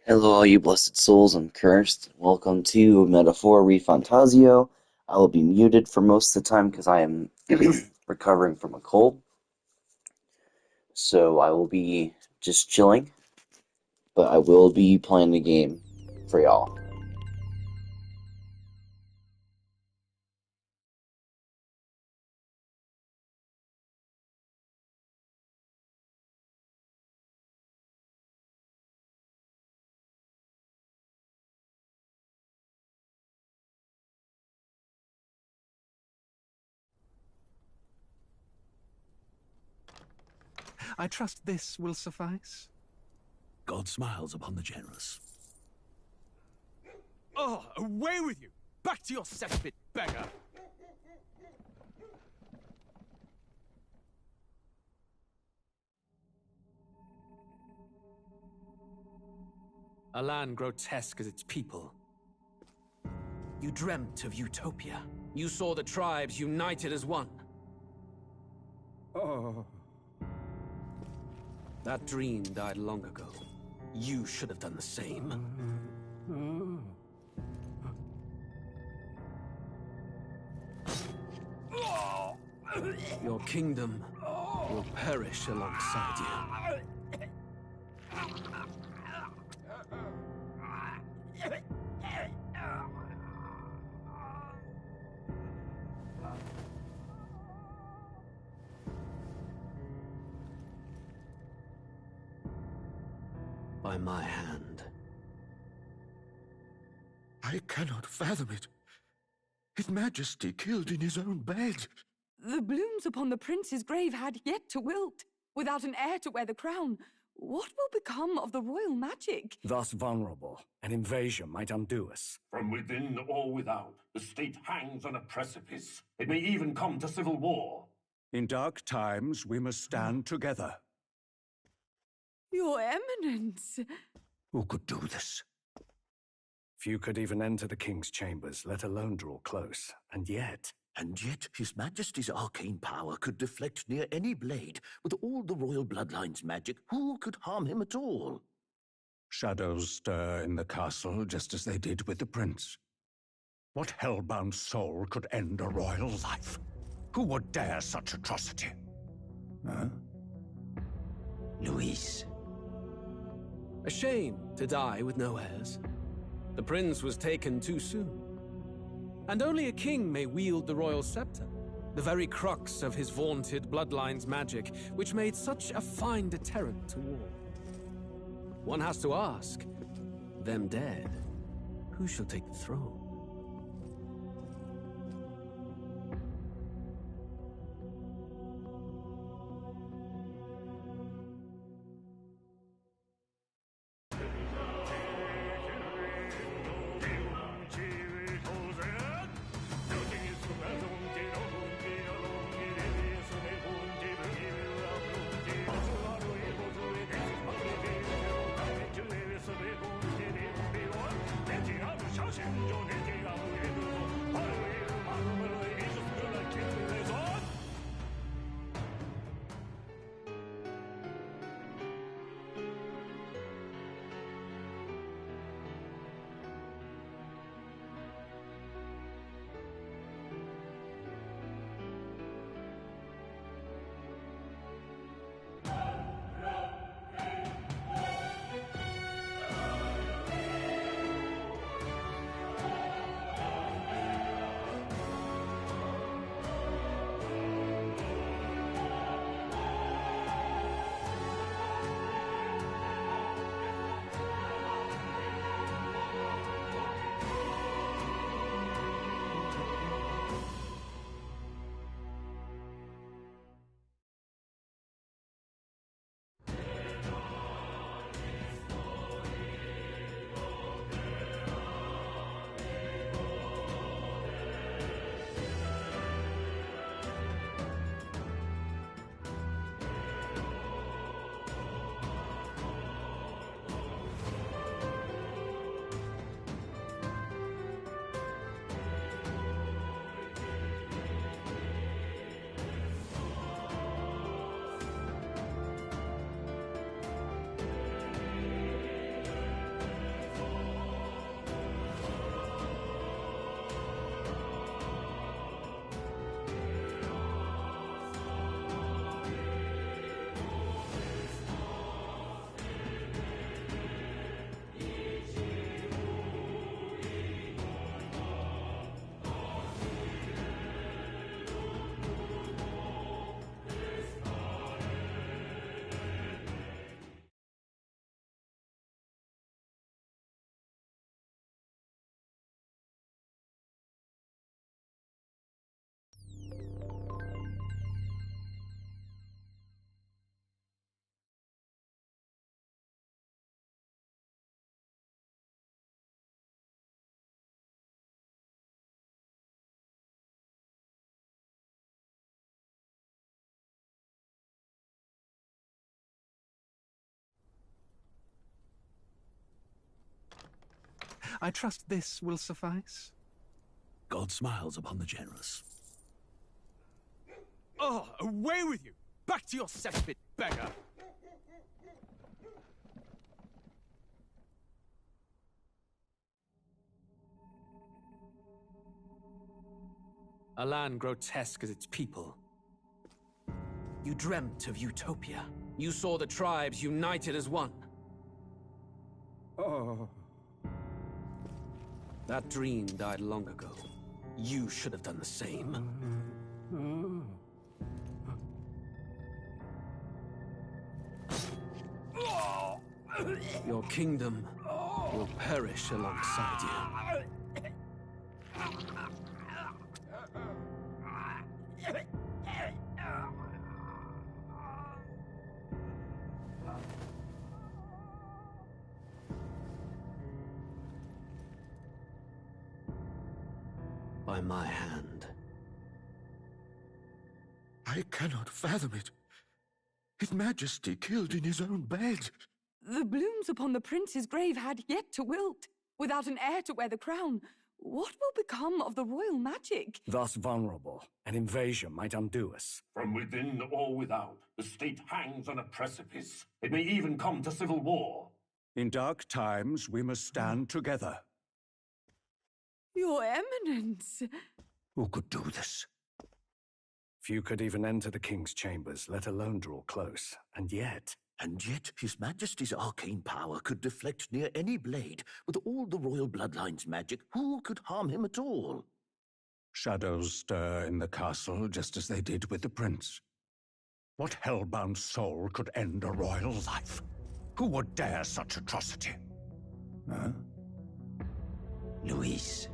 Hello, all you blessed souls and cursed. Welcome to Metaphor ReFantazio. I will be muted for most of the time because I am recovering from a cold. So I will be just chilling, but I will be playing the game for y'all. I trust this will suffice. God smiles upon the generous. Oh, away with you! Back to your cesspit, beggar! A land grotesque as its people. You dreamt of utopia. You saw the tribes united as one. Oh. That dream died long ago. You should have done the same. Your kingdom will perish alongside you. By my hand. I cannot fathom it. His Majesty killed in his own bed. The blooms upon the prince's grave had yet to wilt. Without an heir to wear the crown, what will become of the royal magic? Thus vulnerable, an invasion might undo us. From within or without, the state hangs on a precipice. It may even come to civil war. In dark times, we must stand together. Your Eminence! Who could do this? Few could even enter the king's chambers, let alone draw close. And yet His Majesty's arcane power could deflect near any blade. With all the royal bloodline's magic, who could harm him at all? shadows stir in the castle just as they did with the prince. What hellbound soul could end a royal life? Who would dare such atrocity? Huh? Luis. A shame to die with no heirs. The prince was taken too soon. And only a king may wield the royal scepter, the very crux of his vaunted bloodline's magic, which made such a fine deterrent to war. One has to ask, them dead, who shall take the throne? I trust this will suffice. God smiles upon the generous. Oh, away with you! Back to your cesspit, beggar! A land grotesque as its people. You dreamt of utopia. You saw the tribes united as one. Oh. That dream died long ago. You should have done the same. Your kingdom will perish alongside you. By my hand. I cannot fathom it. His Majesty killed in his own bed. The blooms upon the prince's grave had yet to wilt. Without an heir to wear the crown, what will become of the royal magic? Thus vulnerable, an invasion might undo us. From within or without, the state hangs on a precipice. It may even come to civil war. In dark times, we must stand together. Your Eminence! Who could do this? Few could even enter the king's chambers, let alone draw close. And yet, His Majesty's arcane power could deflect near any blade. With all the royal bloodline's magic, who could harm him at all? Shadows stir in the castle just as they did with the prince. What hellbound soul could end a royal life? Who would dare such atrocity? Huh? Luis.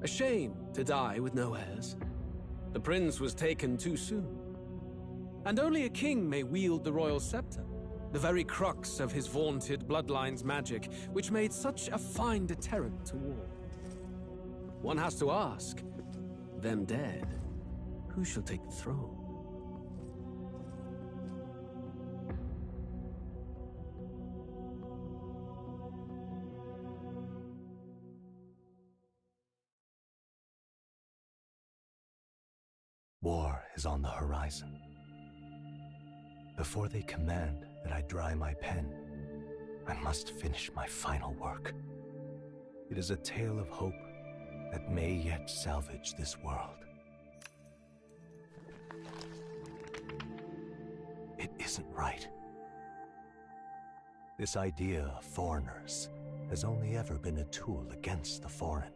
A shame to die with no heirs. The prince was taken too soon. And only a king may wield the royal scepter, the very crux of his vaunted bloodline's magic, which made such a fine deterrent to war. One has to ask, them dead, who shall take the throne? War is on the horizon. Before they command that I dry my pen, I must finish my final work. It is a tale of hope that may yet salvage this world. It isn't right. This idea of foreigners has only ever been a tool against the foreign.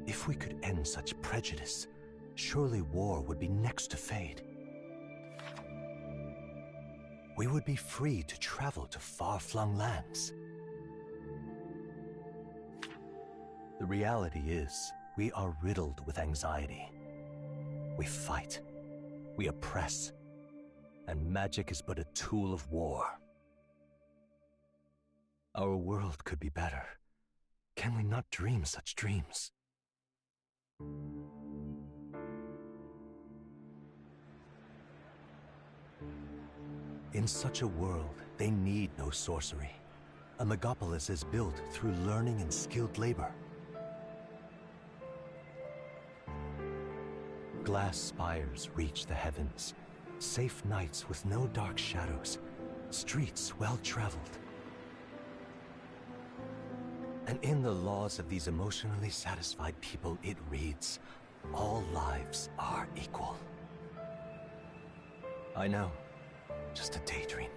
If we could end such prejudice, surely war would be next to fade. We would be free to travel to far-flung lands. The reality is, we are riddled with anxiety. We fight, we oppress, and magic is but a tool of war. Our world could be better. Can we not dream such dreams? In such a world, they need no sorcery. A megapolis is built through learning and skilled labor. Glass spires reach the heavens, safe nights with no dark shadows, streets well-traveled. And in the laws of these emotionally satisfied people, it reads, all lives are equal. I know, just a daydream.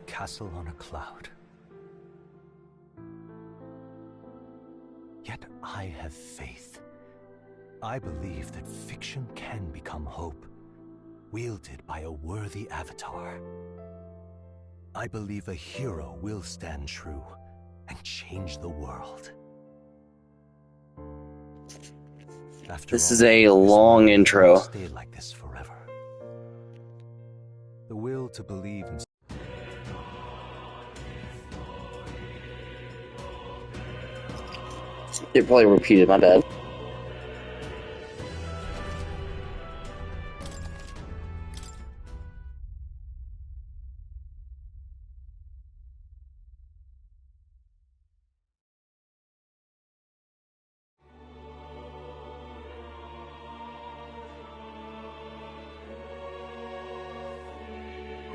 Castle on a cloud. Yet I have faith. I believe that fiction can become hope, wielded by a worthy avatar. I believe a hero will stand true and change the world. After This all, is a this long world intro. won't stay like this forever. The will to believe in It probably repeated, my bad.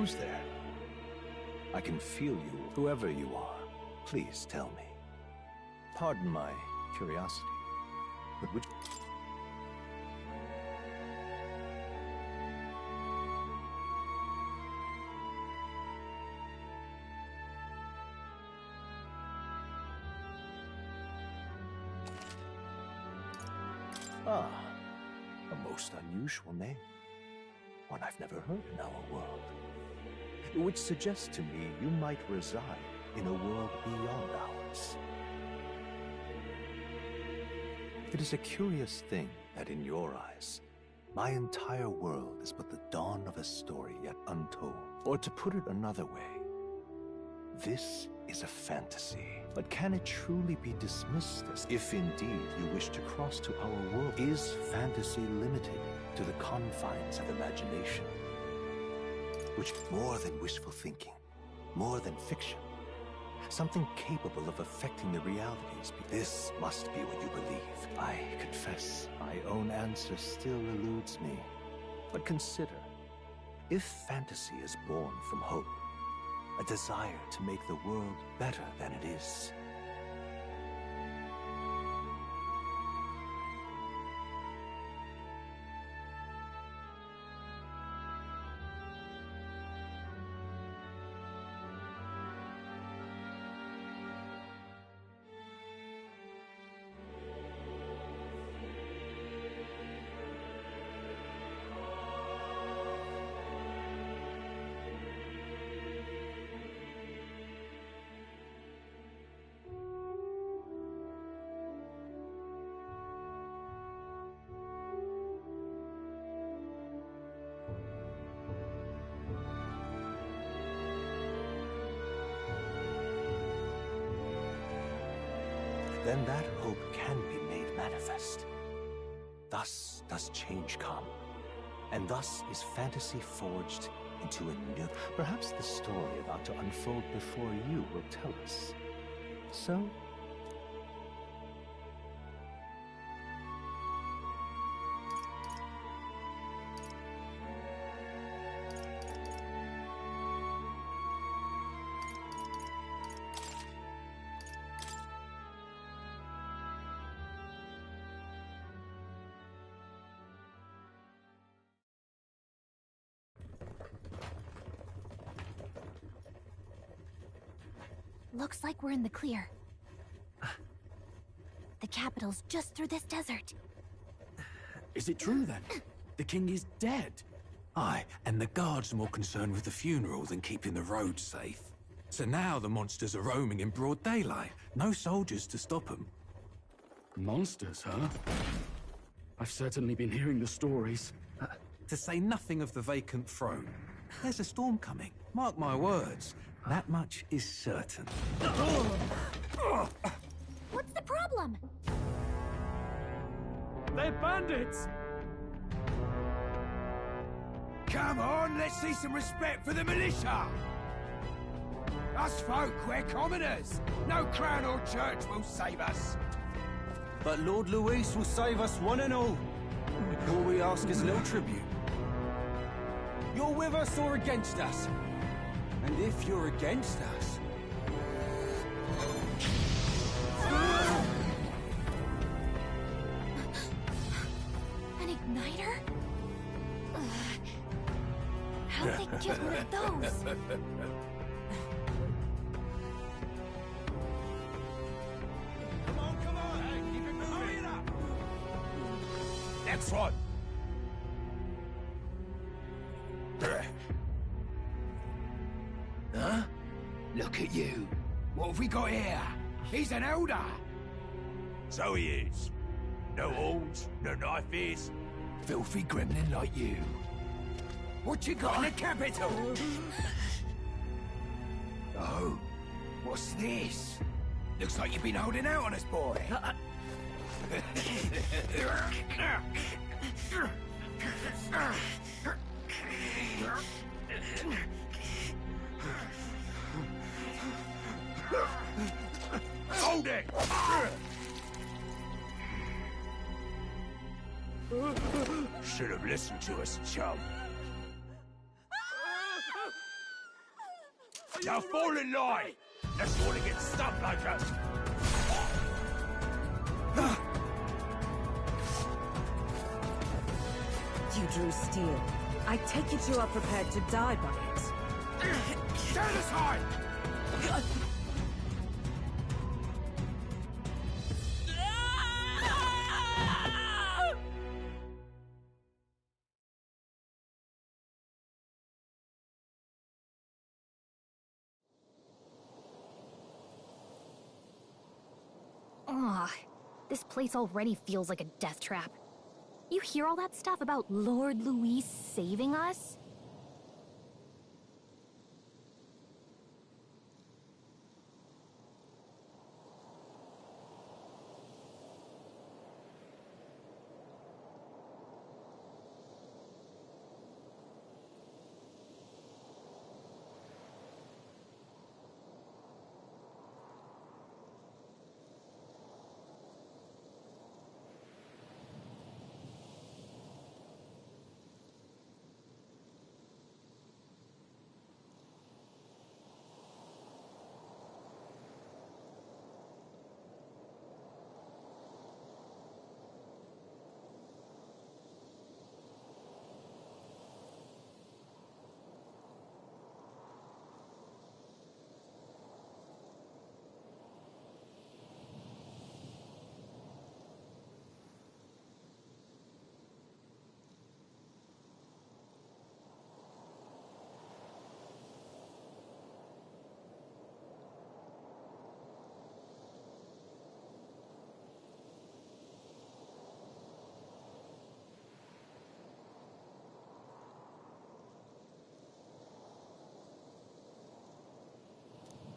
Who's there? I can feel you, whoever you are. Please tell me. Pardon my curiosity, but which... Ah, a most unusual name. One I've never heard in our world. Which suggests to me you might reside in a world beyond ours. It is a curious thing that in your eyes, my entire world is but the dawn of a story yet untold. Or to put it another way, this is a fantasy. But can it truly be dismissed as if indeed you wish to cross to our world? Is fantasy limited to the confines of imagination? Which more than wishful thinking, more than fiction, something capable of affecting the realities. This must be what you believe. I confess, my own answer still eludes me. But consider, if fantasy is born from hope, a desire to make the world better than it is. Then that hope can be made manifest. Thus does change come, and thus is fantasy forged into a new... Perhaps the story about to unfold before you will tell us. So... Looks like we're in the clear. The capital's just through this desert. Is it true then? The king is dead? Aye, and the guards are more concerned with the funeral than keeping the roads safe. So now the monsters are roaming in broad daylight. No soldiers to stop them. Monsters, huh? I've certainly been hearing the stories. To say nothing of the vacant throne. There's a storm coming, mark my words. That much is certain. What's the problem? They're bandits! Come on, let's see some respect for the militia! Us folk, we're commoners. No crown or church will save us. But Lord Luis will save us one and all. All we ask is little tribute. You're with us or against us? And if you're against us... An igniter? How'd they get one of those? Come on, hey, keep it moving up! Next one! Huh? Look at you. What have we got here? He's an elder. So he is. No horns, no knife is. Filthy gremlin like you. What you got in the capital? Oh, what's this? Looks like you've been holding out on us, boy. Hold it! Should have listened to us, chum. Now fall in line! Unless you want to get stuck like us! You drew steel. I take it you are prepared to die by it. Stand aside! Ugh, this place already feels like a death trap. You hear all that stuff about Lord Louis saving us?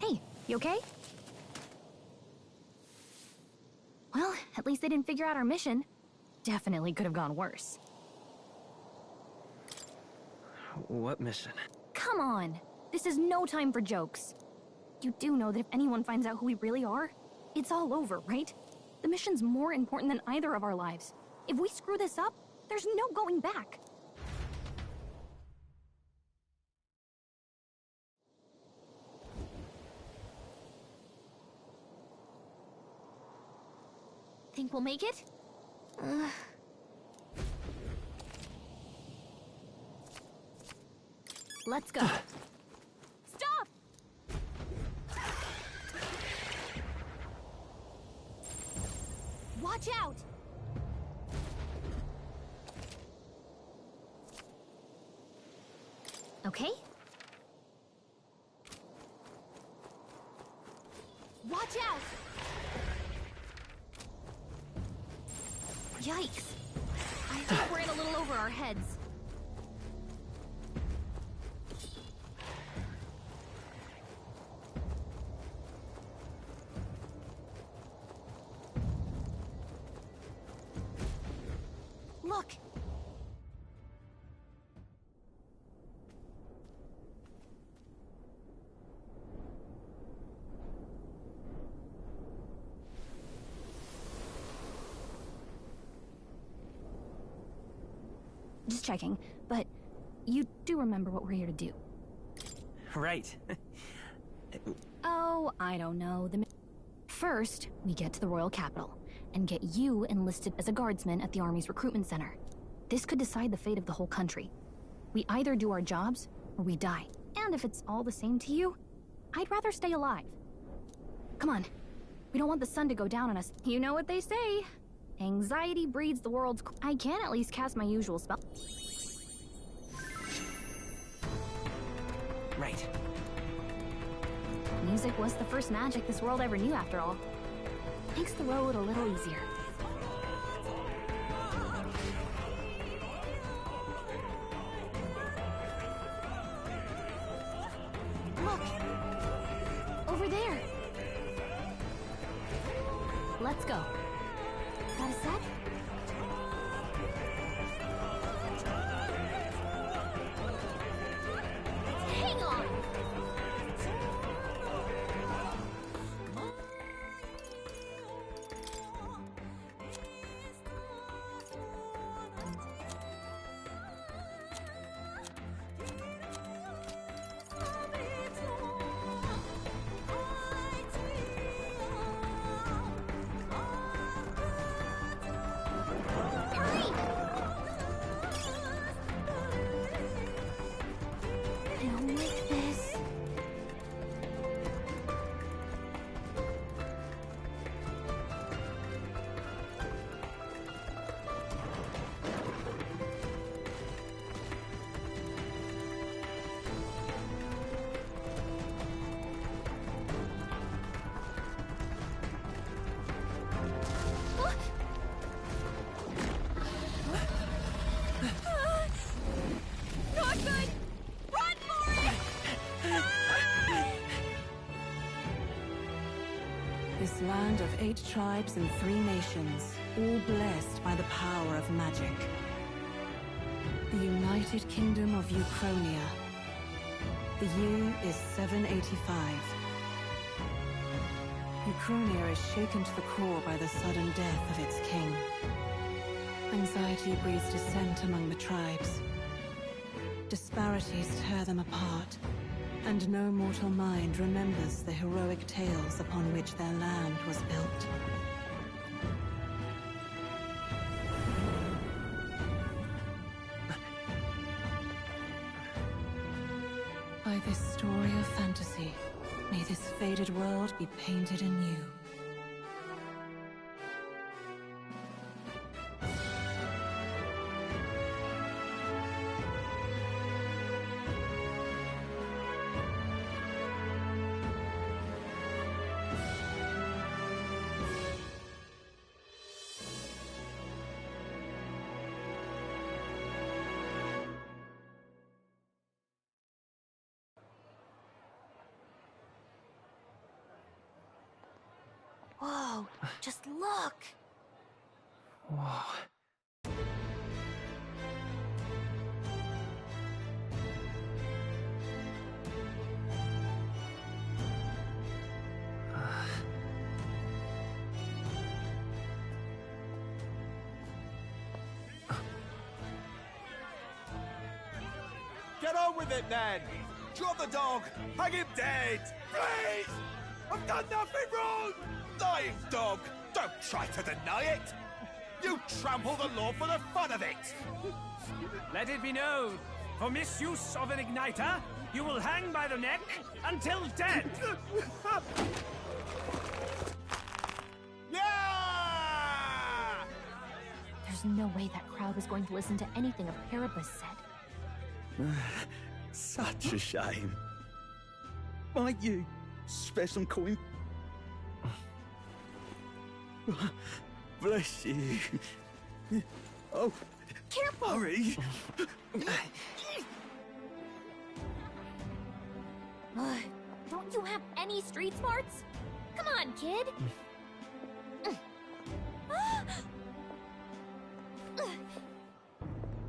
Hey, you okay? Well, at least they didn't figure out our mission. Definitely could have gone worse. What mission? Come on! This is no time for jokes. You do know that if anyone finds out who we really are, it's all over, right? The mission's more important than either of our lives. If we screw this up, there's no going back. Think we'll make it? Let's go. Stop! Watch out! Okay? Watch out! Yikes! I think we're in a little over our heads. Look! Just checking, but you do remember what we're here to do. Right. Oh, I don't know. First, we get to the royal capital and get you enlisted as a guardsman at the army's recruitment center. This could decide the fate of the whole country. We either do our jobs or we die. And if it's all the same to you, I'd rather stay alive. Come on. We don't want the sun to go down on us. You know what they say. Anxiety breeds the world's... I can at least cast my usual spell. Right. Music was the first magic this world ever knew, after all. Makes the road a little easier. Look! Over there! Let's go. Got a sec? Hang on! land of 8 tribes and 3 nations, all blessed by the power of magic. The United Kingdom of Uchronia. The year is 785. Uchronia is shaken to the core by the sudden death of its king. Anxiety breeds dissent among the tribes. Disparities tear them apart, and no mortal mind remembers the heroic tales upon which their land was built. By this story of fantasy, may this faded world be painted anew. Whoa, just look! Whoa. Get on with it, then! Drop the dog! Hang him dead! Please! I've done nothing wrong! Lying dog! Don't try to deny it! You trample the law for the fun of it! Let it be known, for misuse of an igniter, you will hang by the neck until dead! Yeah! There's no way that crowd was going to listen to anything a Paribus said. Such a shame. Might you spare some coin? Bless you. Oh, careful! Hurry! Don't you have any street smarts? Come on, kid!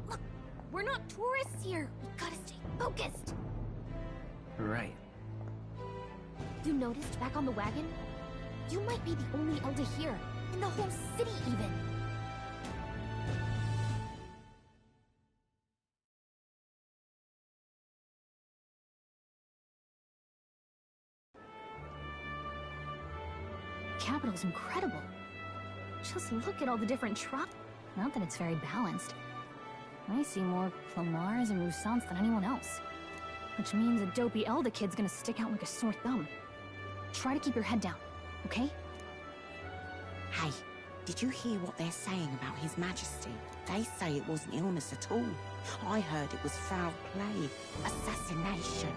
Look, we're not tourists here. We gotta stay focused. Right. You noticed back on the wagon? You might be the only elder here, in the whole city even. The capital's incredible. Just look at all the different tribes. Not that it's very balanced. I see more Clamars and Roussants than anyone else. Which means a dopey elder kid's gonna stick out like a sore thumb. Try to keep your head down, okay? Hey, did you hear what they're saying about His Majesty? They say it wasn't illness at all. I heard it was foul play, assassination.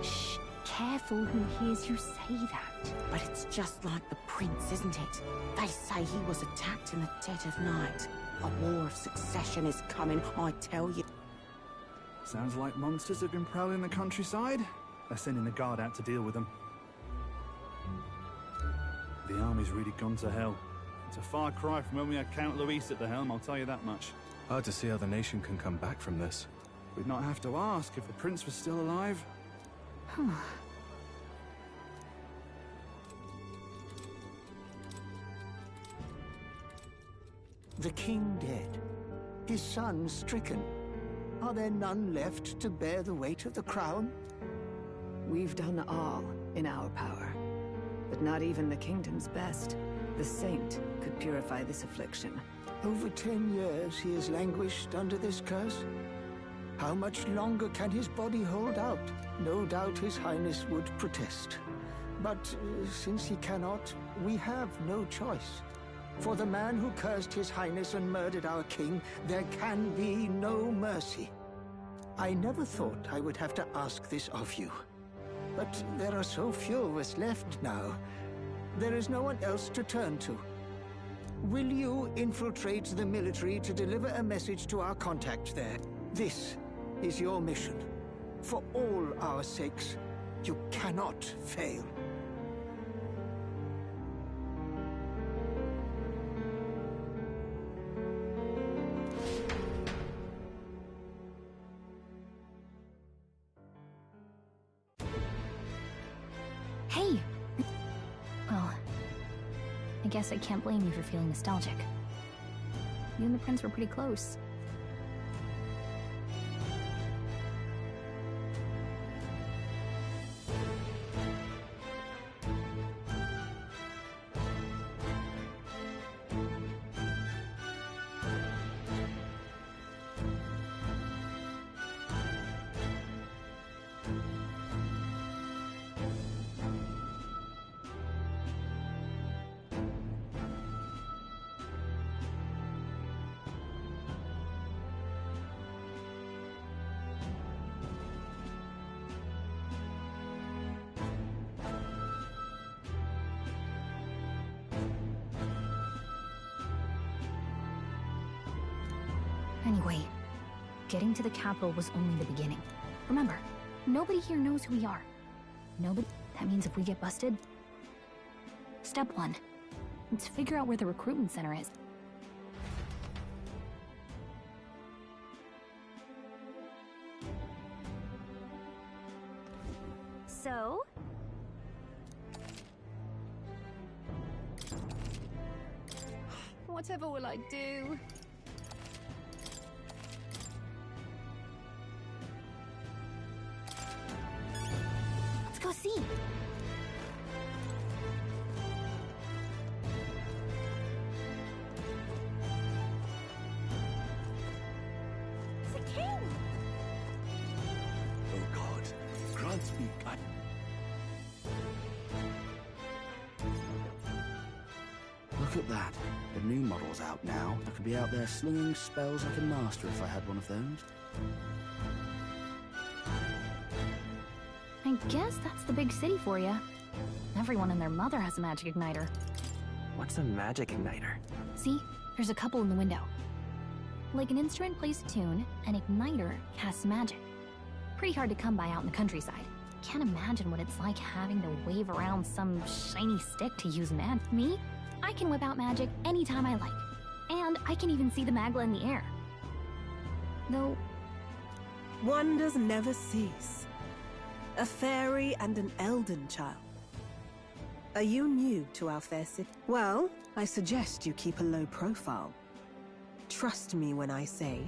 Shh, careful who hears you say that. But it's just like the prince, isn't it? They say he was attacked in the dead of night. A war of succession is coming, I tell you. Sounds like monsters have been prowling the countryside. They're sending the guard out to deal with them. The army's really gone to hell. It's a far cry from when we had Count Luis at the helm, I'll tell you that much. Hard to see how the nation can come back from this. We'd not have to ask if the prince was still alive. The king dead, his son stricken. Are there none left to bear the weight of the crown? We've done all in our power, but not even the kingdom's best. The saint could purify this affliction. Over 10 years he has languished under this curse. How much longer can his body hold out? No doubt his highness would protest. But since he cannot, we have no choice. For the man who cursed his highness and murdered our king, there can be no mercy. I never thought I would have to ask this of you. But there are so few of us left now. There is no one else to turn to. Will you infiltrate the military to deliver a message to our contact there? This is your mission. For all our sakes, you cannot fail. guess I can't blame you for feeling nostalgic. You and the prince were pretty close. Anyway, getting to the capital was only the beginning. Remember, nobody here knows who we are. Nobody. That means if we get busted... Step 1. Let's figure out where the recruitment center is. So? Whatever will I do? Let's go see. The king! Oh God, grant me guidance. Look at that. The new model's out now. I could be out there slinging spells like a master if I had one of those. I guess that's the big city for you. Everyone and their mother has a magic igniter. What's a magic igniter? See? There's a couple in the window. Like an instrument plays a tune, an igniter casts magic. Pretty hard to come by out in the countryside. Can't imagine what it's like having to wave around some shiny stick to use magic. Me? I can whip out magic anytime I like. And I can even see the Magla in the air. Though... Wonders never cease. A fairy and an elden child. Are you new to our fair city? Well, I suggest you keep a low profile. Trust me when I say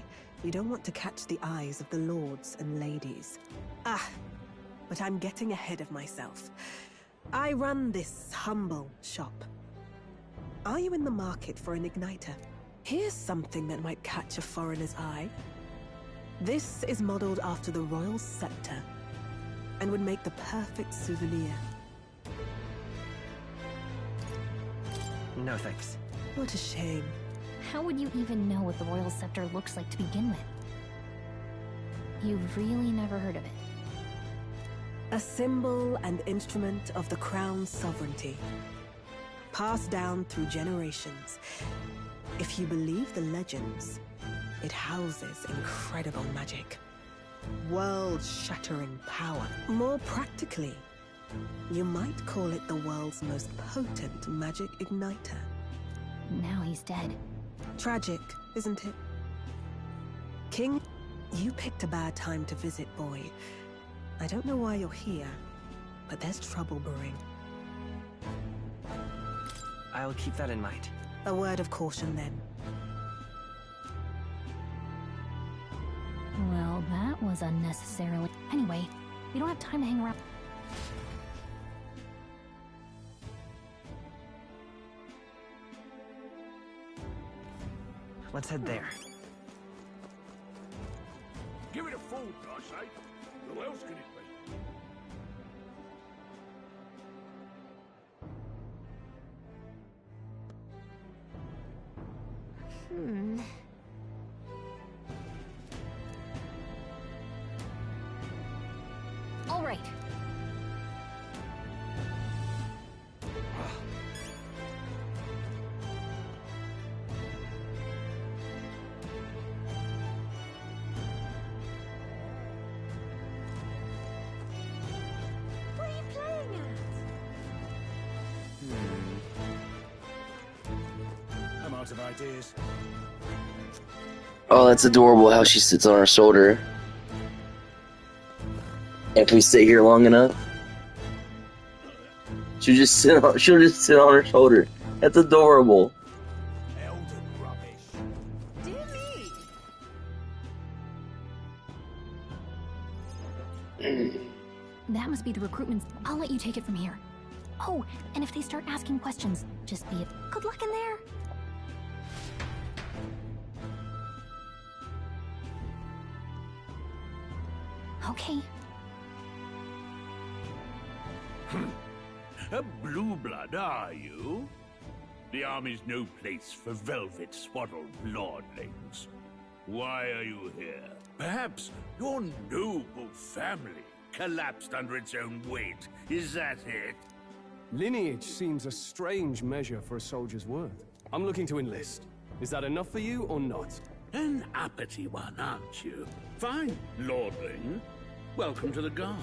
you don't want to catch the eyes of the lords and ladies. But I'm getting ahead of myself. I run this humble shop. Are you in the market for an igniter? Here's something that might catch a foreigner's eye. This is modeled after the royal scepter and would make the perfect souvenir. No thanks. What a shame. How would you even know what the royal scepter looks like to begin with? You've really never heard of it. A symbol and instrument of the crown's sovereignty. Passed down through generations. If you believe the legends, it houses incredible magic. World-shattering power. More practically, you might call it the world's most potent magic igniter. Now he's dead. Tragic, isn't it? King, you picked a bad time to visit, boy. I don't know why you're here, but there's trouble brewing. I'll keep that in mind. A word of caution, then. Well, that was unnecessarily... Anyway, we don't have time to hang around. Let's head there. Give it a fool, I say. Who else can it be? All right. What are you playing at? I'm out of ideas. Oh, that's adorable how she sits on our shoulder. If we sit here long enough, she'll just sit on her shoulder. That's adorable. That must be the recruitment. I'll let you take it from here. Oh, and if they start asking questions, just be it. Good luck in there. Okay. A blue blood, are you? The army's no place for velvet-swaddled lordlings. Why are you here? Perhaps your noble family collapsed under its own weight. Is that it? Lineage seems a strange measure for a soldier's worth. I'm looking to enlist. Is that enough for you or not? An uppity one, aren't you? Fine, lordling. Welcome to the Guard,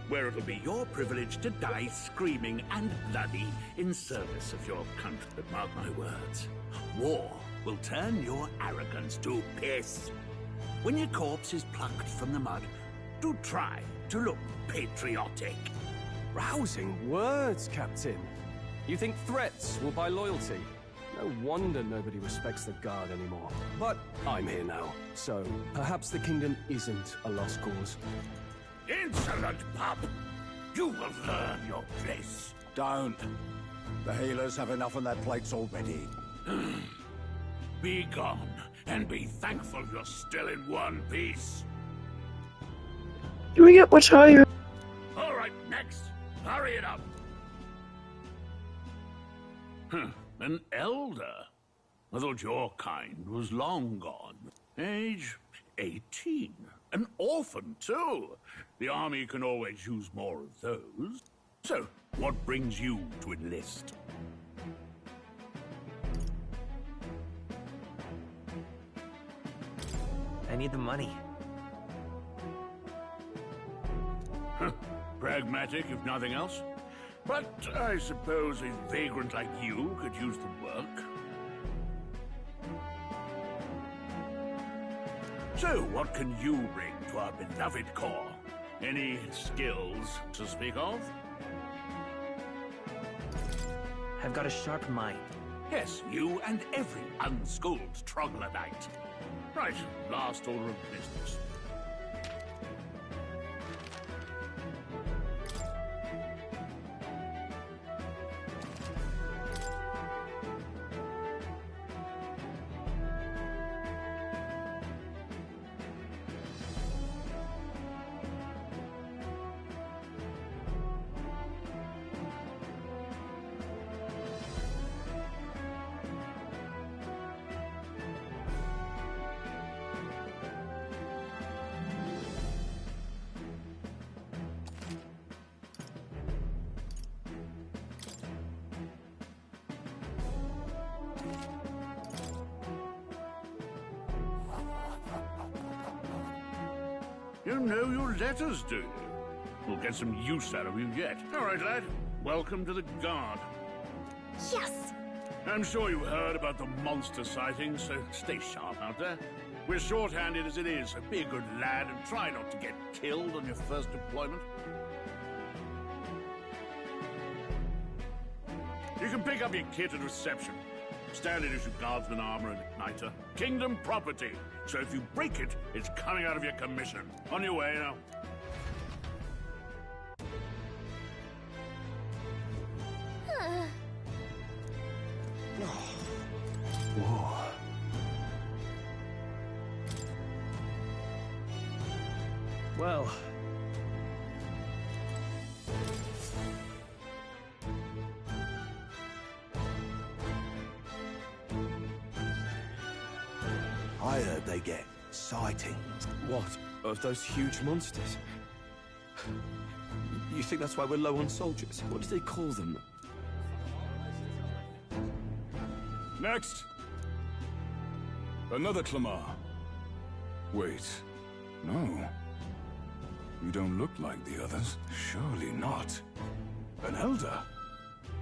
where it'll be your privilege to die screaming and bloody in service of your country. But mark my words, war will turn your arrogance to piss. When your corpse is plucked from the mud, do try to look patriotic. Rousing words, Captain. You think threats will buy loyalty? No wonder nobody respects the Guard anymore. But I'm here now, so perhaps the kingdom isn't a lost cause. Insolent pup! You will learn your place. Don't. The healers have enough on their plates already. Be gone, and be thankful you're still in one piece. Can we get much higher? All right, next. Hurry it up. An elder? I thought your kind was long gone. Age 18. An orphan, too. The army can always use more of those. So, what brings you to enlist? I need the money. Pragmatic, if nothing else. But I suppose a vagrant like you could use the work. So, what can you bring to our beloved corps? Any skills to speak of? I've got a sharp mind. Yes, you and every unschooled troglodyte. Right, last order of business. You know your letters, do you? We'll get some use out of you yet. All right, lad. Welcome to the Guard. Yes! I'm sure you heard about the monster sightings, so stay sharp out there. We're short-handed as it is, so be a good lad and try not to get killed on your first deployment. You can pick up your kit at reception. Standard issue guardsman armor and igniter. Kingdom property. So if you break it, it's coming out of your commission. On your way now. Whoa. Well. I heard they get sightings. What? Of those huge monsters? You think that's why we're low on soldiers? What do they call them? Next! Another Clamar. Wait. No. You don't look like the others. Surely not. An elder?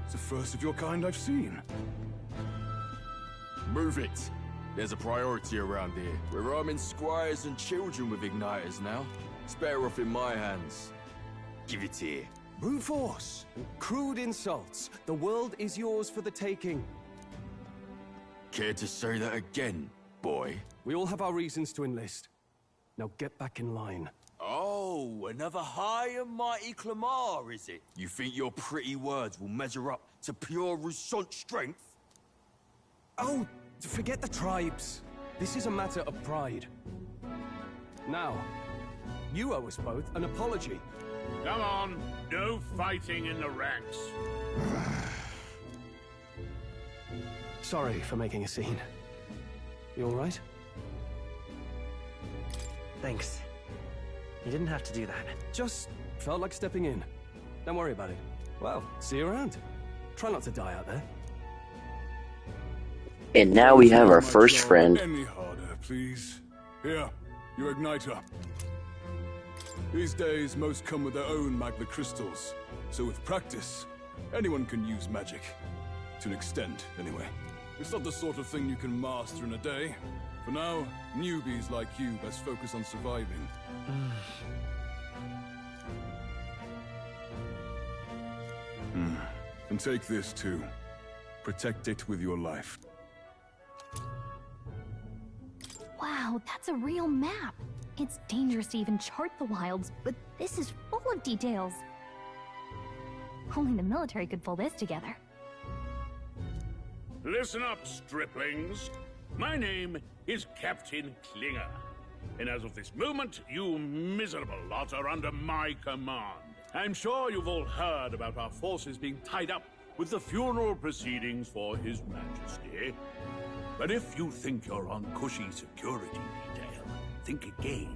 It's the first of your kind I've seen. Move it! There's a priority around here. We're arming squires and children with igniters now. It's better off in my hands. Give it here. Brute force and crude insults. The world is yours for the taking. Care to say that again, boy? We all have our reasons to enlist. Now get back in line. Oh, another high and mighty Clamar, is it? You think your pretty words will measure up to pure Roussant strength? Oh, forget the tribes. This is a matter of pride. Now, you owe us both an apology. Come on, no fighting in the ranks. Sorry for making a scene. You all right? Thanks. You didn't have to do that. Just felt like stepping in. Don't worry about it. Well, see you around. Try not to die out there. And now we have our first friend. Any harder, please. Here, your igniter. These days, most come with their own magna crystals. So with practice, anyone can use magic. To an extent, anyway. It's not the sort of thing you can master in a day. For now, newbies like you best focus on surviving. And take this too. Protect it with your life. Wow, that's a real map. It's dangerous to even chart the wilds, but this is full of details. Only the military could pull this together. Listen up, striplings. My name is Captain Klinger. And as of this moment, you miserable lot are under my command. I'm sure you've all heard about our forces being tied up with the funeral proceedings for His Majesty. But if you think you're on cushy security detail, think again.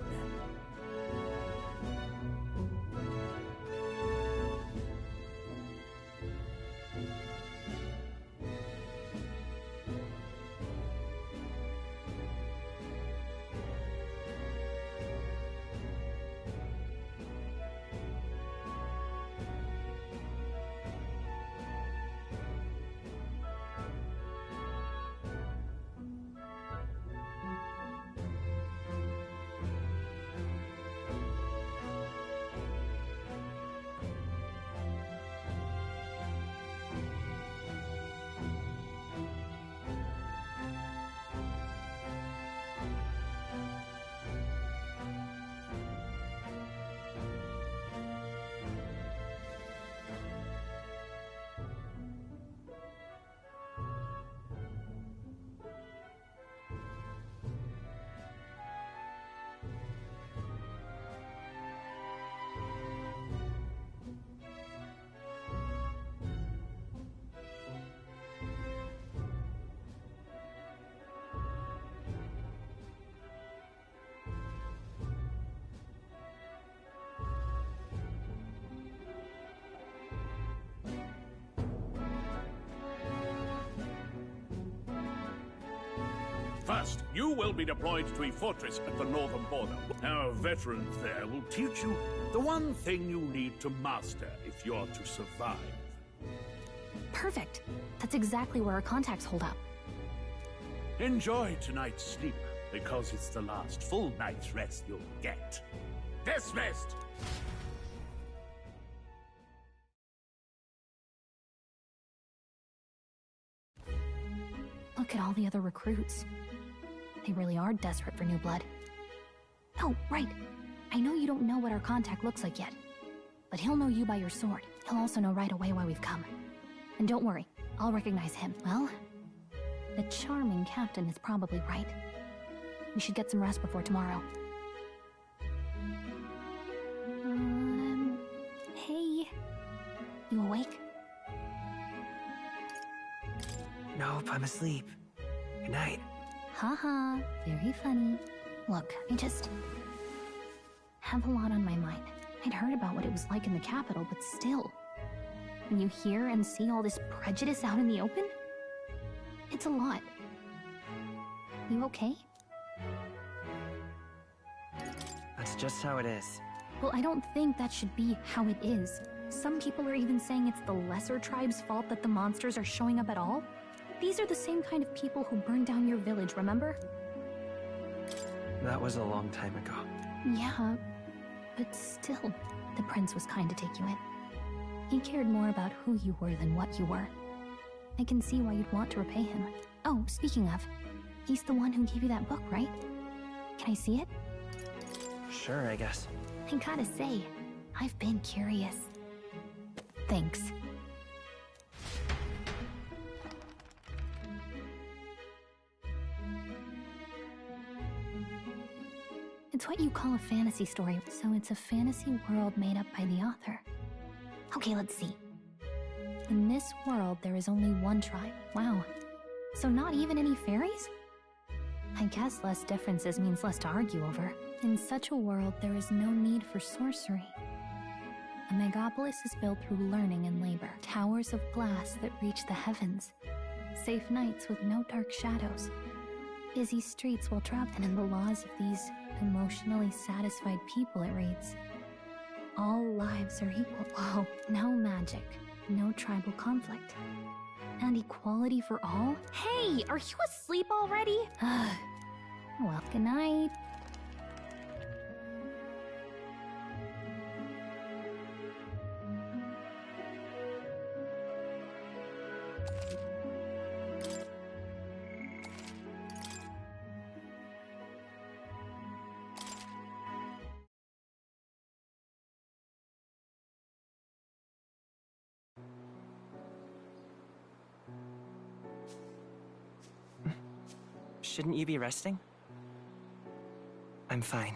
First, you will be deployed to a fortress at the northern border. Our veterans there will teach you the one thing you need to master if you're to survive. Perfect. That's exactly where our contacts hold up. Enjoy tonight's sleep, because it's the last full night's rest you'll get. Dismissed! Look at all the other recruits. They really are desperate for new blood. Oh, right. I know you don't know what our contact looks like yet, but he'll know you by your sword. He'll also know right away why we've come. And don't worry, I'll recognize him. Well, the charming captain is probably right. We should get some rest before tomorrow. Hey. You awake? Nope, I'm asleep. Good night. Haha, very funny. Look, I just have a lot on my mind. I'd heard about what it was like in the capital, but still. When you hear and see all this prejudice out in the open, it's a lot. You okay? That's just how it is. Well, I don't think that should be how it is. Some people are even saying it's the lesser tribe's fault that the monsters are showing up at all. These are the same kind of people who burned down your village, remember? That was a long time ago. Yeah, but still, the prince was kind to take you in. He cared more about who you were than what you were. I can see why you'd want to repay him. Oh, speaking of, he's the one who gave you that book, right? Can I see it? Sure, I guess. I gotta say, I've been curious. Thanks. It's what you call a fantasy story, so it's a fantasy world made up by the author. Okay, let's see. In this world, there is only one tribe. Wow. So not even any fairies? I guess less differences means less to argue over. In such a world, there is no need for sorcery. A megapolis is built through learning and labor. Towers of glass that reach the heavens. Safe nights with no dark shadows. Busy streets while trapped in the laws of these emotionally satisfied people, it reads. All lives are equal. Whoa, no magic, no tribal conflict. And equality for all? Hey, are you asleep already? Well, good night. Shouldn't you be resting? I'm fine.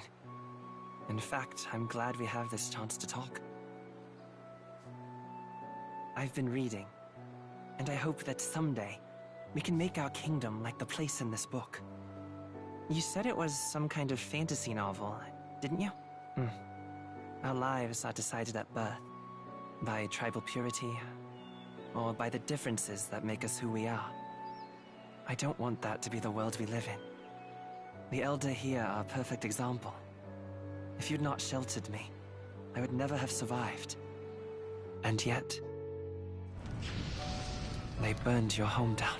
In fact, I'm glad we have this chance to talk. I've been reading, and I hope that someday we can make our kingdom like the place in this book. You said it was some kind of fantasy novel, didn't you? Our lives are decided at birth, by tribal purity, or by the differences that make us who we are. I don't want that to be the world we live in. The Elder here are a perfect example. If you'd not sheltered me, I would never have survived. And yet, they burned your home down.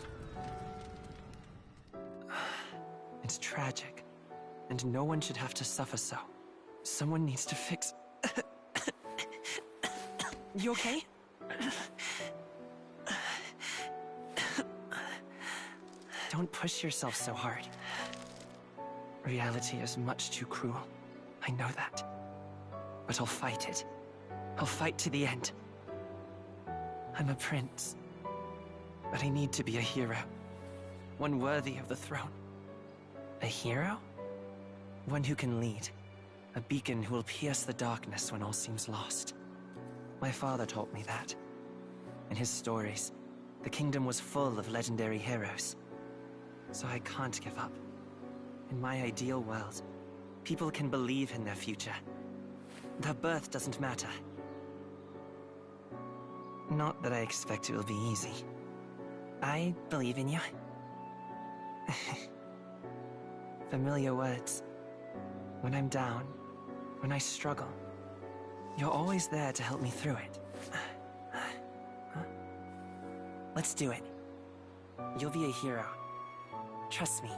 It's tragic, and no one should have to suffer so. Someone needs to fix... You okay? Don't push yourself so hard. Reality is much too cruel. I know that. But I'll fight it. I'll fight to the end. I'm a prince. But I need to be a hero. One worthy of the throne. A hero? One who can lead. A beacon who will pierce the darkness when all seems lost. My father taught me that. In his stories, the kingdom was full of legendary heroes. So I can't give up. In my ideal world, people can believe in their future. Their birth doesn't matter. Not that I expect it will be easy. I believe in you. Familiar words. When I'm down, when I struggle, you're always there to help me through it. Let's do it. You'll be a hero. Trust me.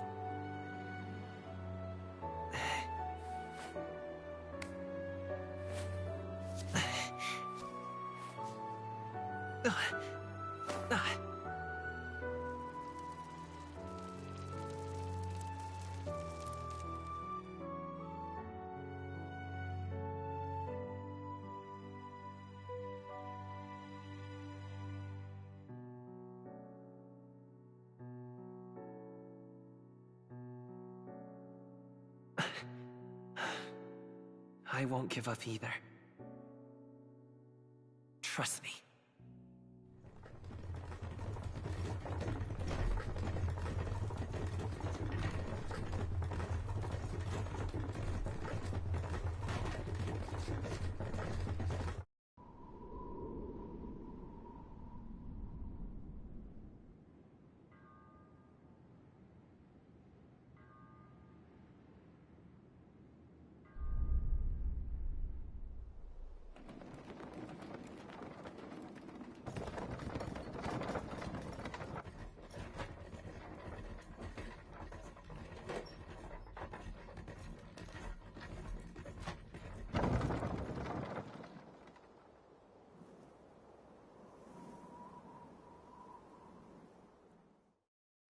I won't give up either. Trust me.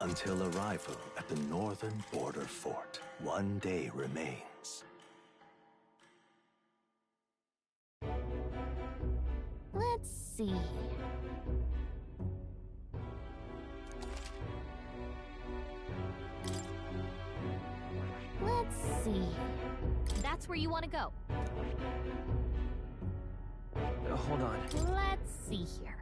until arrival at the northern border fort. One day remains. Let's see. Let's see. That's where you want to go. Hold on. Let's see here.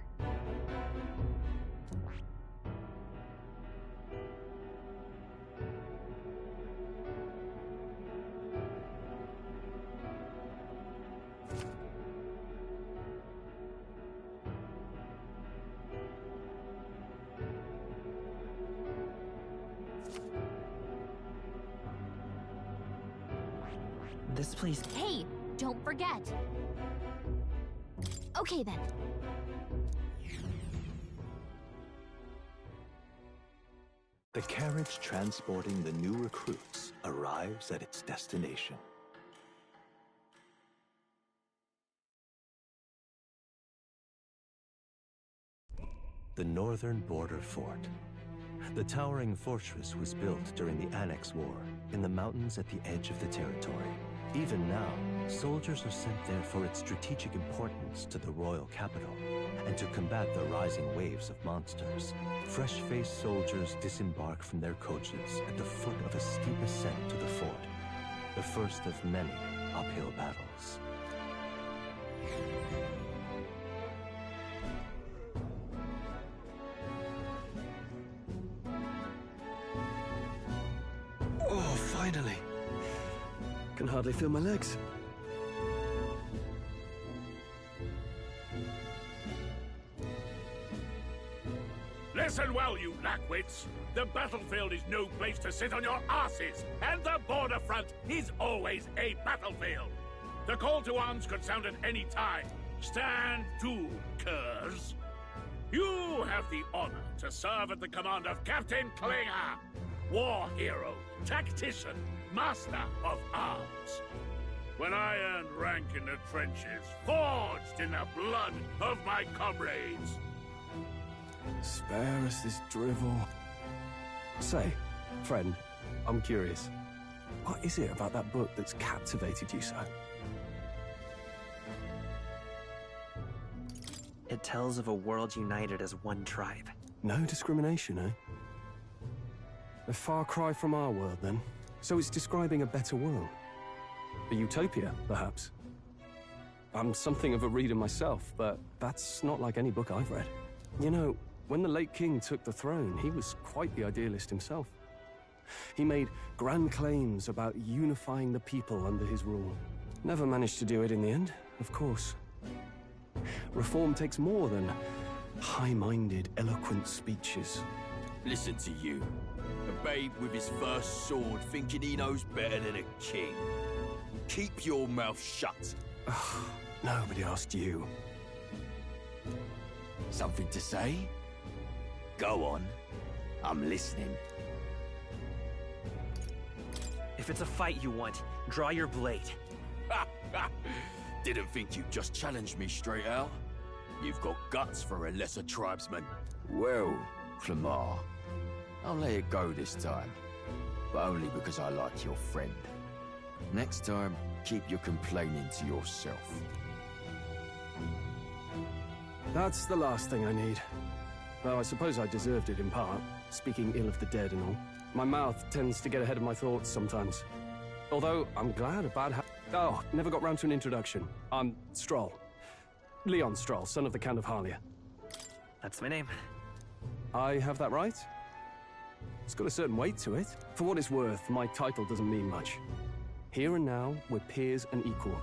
This place... Hey, don't forget. Okay then. The carriage transporting the new recruits arrives at its destination. The northern border fort. The towering fortress was built during the Annex War in the mountains at the edge of the territory. Even now, soldiers are sent there for its strategic importance to the royal capital and to combat the rising waves of monsters. Fresh-faced soldiers disembark from their coaches at the foot of a steep ascent to the fort, the first of many uphill battles. Oh, finally. Can hardly feel my legs. Listen well, you lackwits. The battlefield is no place to sit on your asses, and the border front is always a battlefield. The call to arms could sound at any time. Stand to, curs. You have the honor to serve at the command of Captain Klinger, war hero, tactician, master of arms. When I earned rank in the trenches, forged in the blood of my comrades. Spare us this drivel. Say, friend, I'm curious. What is it about that book that's captivated you so? It tells of a world united as one tribe. No discrimination, eh? A far cry from our world, then. So it's describing a better world. A utopia, perhaps. I'm something of a reader myself, but that's not like any book I've read. You know, when the late king took the throne, he was quite the idealist himself. He made grand claims about unifying the people under his rule. Never managed to do it in the end, of course. Reform takes more than high-minded, eloquent speeches. Listen to you. A babe with his first sword thinking he knows better than a king. Keep your mouth shut. Nobody asked you. Something to say? Go on. I'm listening. If it's a fight you want, draw your blade. Didn't think you'd just challenge me straight out. You've got guts for a lesser tribesman. Well, Clemar, I'll let it go this time. But only because I like your friend. Next time, keep your complaining to yourself. That's the last thing I need. Though I suppose I deserved it in part, speaking ill of the dead and all. My mouth tends to get ahead of my thoughts sometimes. Although, I'm glad about how... Oh, never got round to an introduction. I'm Stroll. Leon Stroll, son of the Count of Harlia. That's my name. I have that right? It's got a certain weight to it. For what it's worth, my title doesn't mean much. Here and now, we're peers and equal.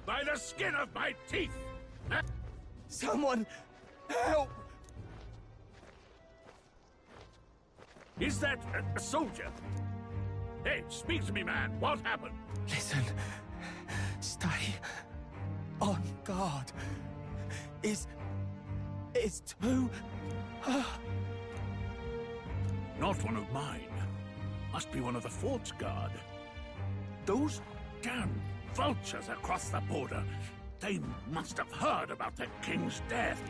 By the skin of my teeth! Someone help! Is that a soldier? Hey, speak to me, man. What happened? Listen. Stay on guard. It's too... Not one of mine. Must be one of the fort's guard. Those damn vultures across the border. They must have heard about the king's death.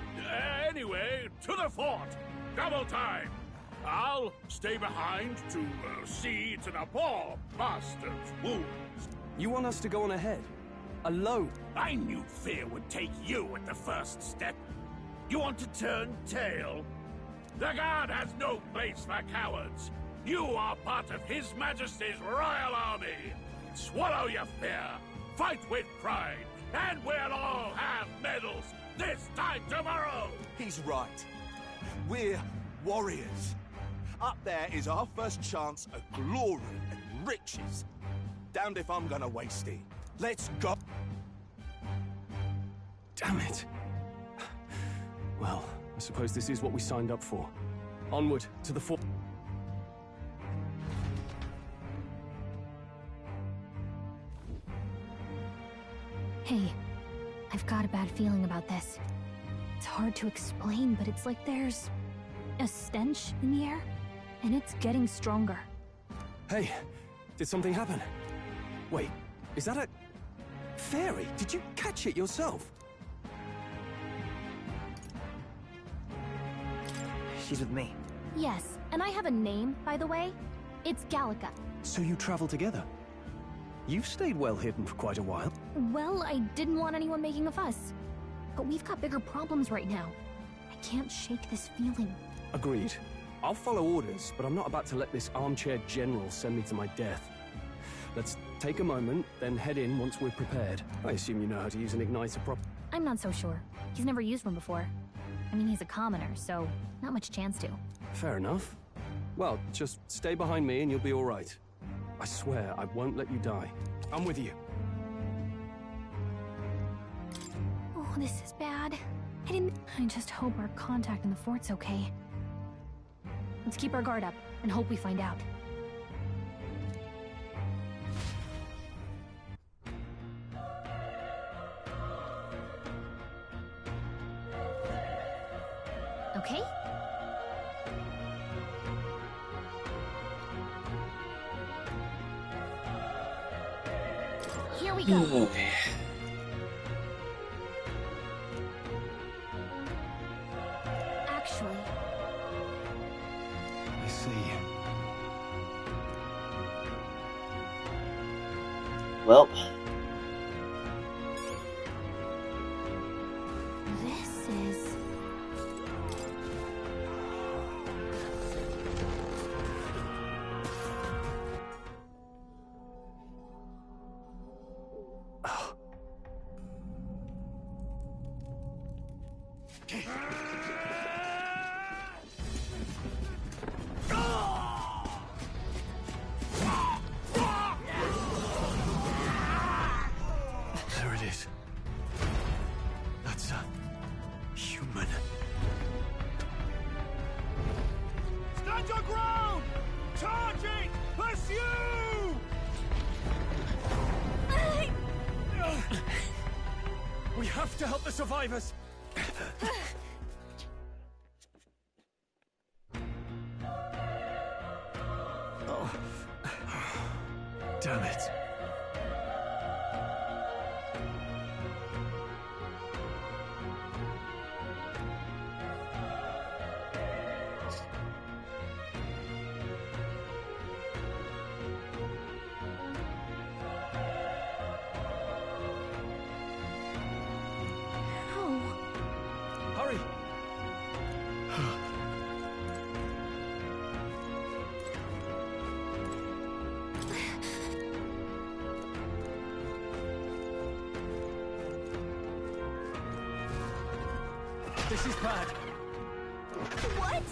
Anyway, to the fort. Double time. I'll stay behind to see to the poor bastard's wounds. You want us to go on ahead? Alone? I knew fear would take you at the first step. You want to turn tail? The Guard has no place for cowards. You are part of His Majesty's Royal Army. Swallow your fear, fight with pride, and we'll all have medals this time tomorrow! He's right. We're warriors. Up there is our first chance at glory and riches. Damned if I'm gonna waste it. Let's go. Damn it. Well, I suppose this is what we signed up for. Onward to the fort. Hey, I've got a bad feeling about this. It's hard to explain, but it's like there's a stench in the air, and it's getting stronger. Hey, did something happen? Wait, is that a fairy? Did you catch it yourself? She's with me. Yes, and I have a name, by the way. It's Gallica. So you travel together? You've stayed well hidden for quite a while. Well, I didn't want anyone making a fuss. But we've got bigger problems right now. I can't shake this feeling. Agreed. I'll follow orders, but I'm not about to let this armchair general send me to my death. Let's take a moment, then head in once we're prepared. I assume you know how to use an igniter I'm not so sure. He's never used one before. I mean, he's a commoner, so not much chance to. Fair enough. Well, just stay behind me and you'll be all right. I swear I won't let you die. I'm with you. Oh, this is bad. I just hope our contact in the fort's okay. Let's keep our guard up and hope we find out. Okay? Here we go. Okay. Actually, I see. Well, this is... There it is. That's a human. Stand your ground! Charging! Pursue! We have to help the survivors! Oh. Damn it. Hurry! This is bad. What?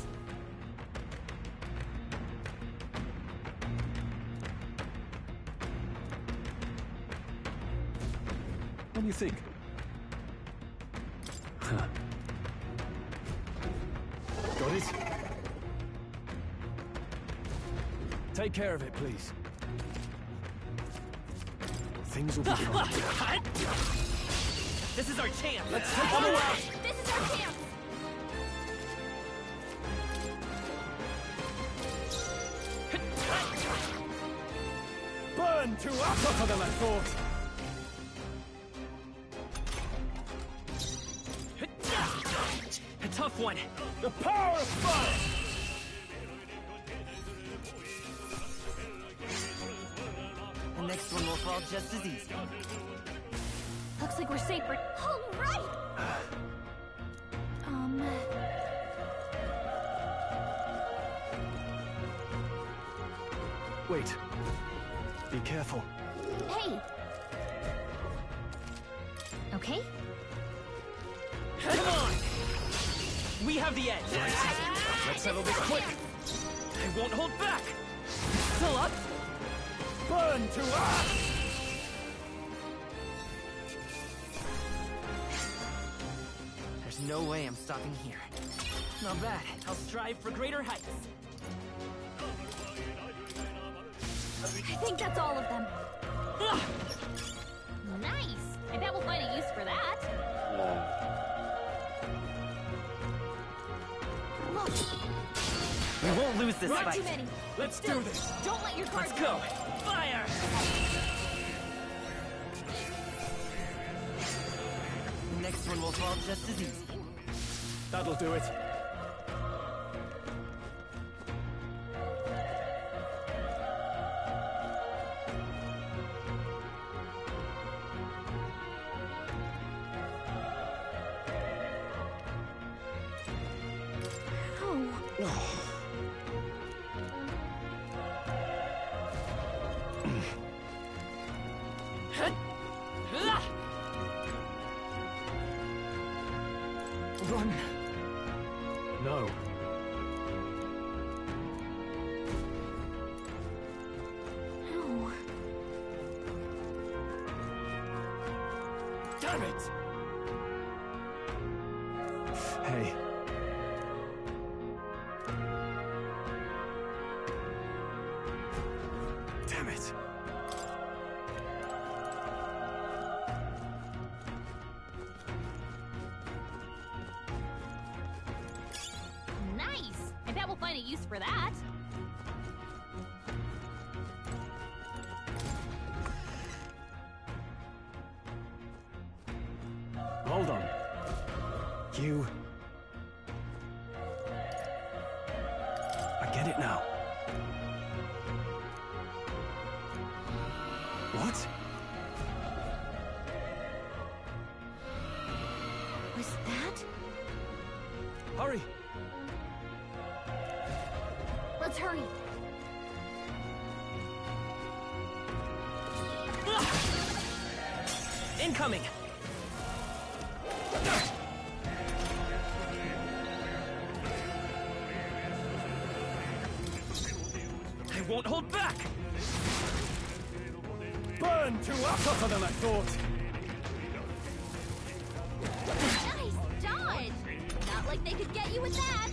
What do you think? Huh. Got it? Take care of it, please. Things will be fine. This is our chance! Let's take them away! This is our chance! Burn to us! Tougher than I thought. A tough one! The power of fire! fall just as easy. Looks like we're safe for... All right! Wait. Be careful. Hey! Okay? Come on! We have the edge. Let's settle this quick. I won't hold back! Still up? Burn to ash! There's no way I'm stopping here. Not bad. I'll strive for greater heights. I think that's all of them. Nice! I bet we'll find a use for that. We won't lose this Not fight. too many. Let's do this. Don't let your guard Let's go. Fire! The next one will fall just as easy. That'll do it. Run! No. No. Damn it! Hey. Damn it. Nice! I bet we'll find a use for that. Hold on. You... I get it now. What? Was that? Hurry! Let's hurry. Incoming! I won't hold back! Burn to ash! Tougher than I thought. Nice dodge! Not like they could get you with that.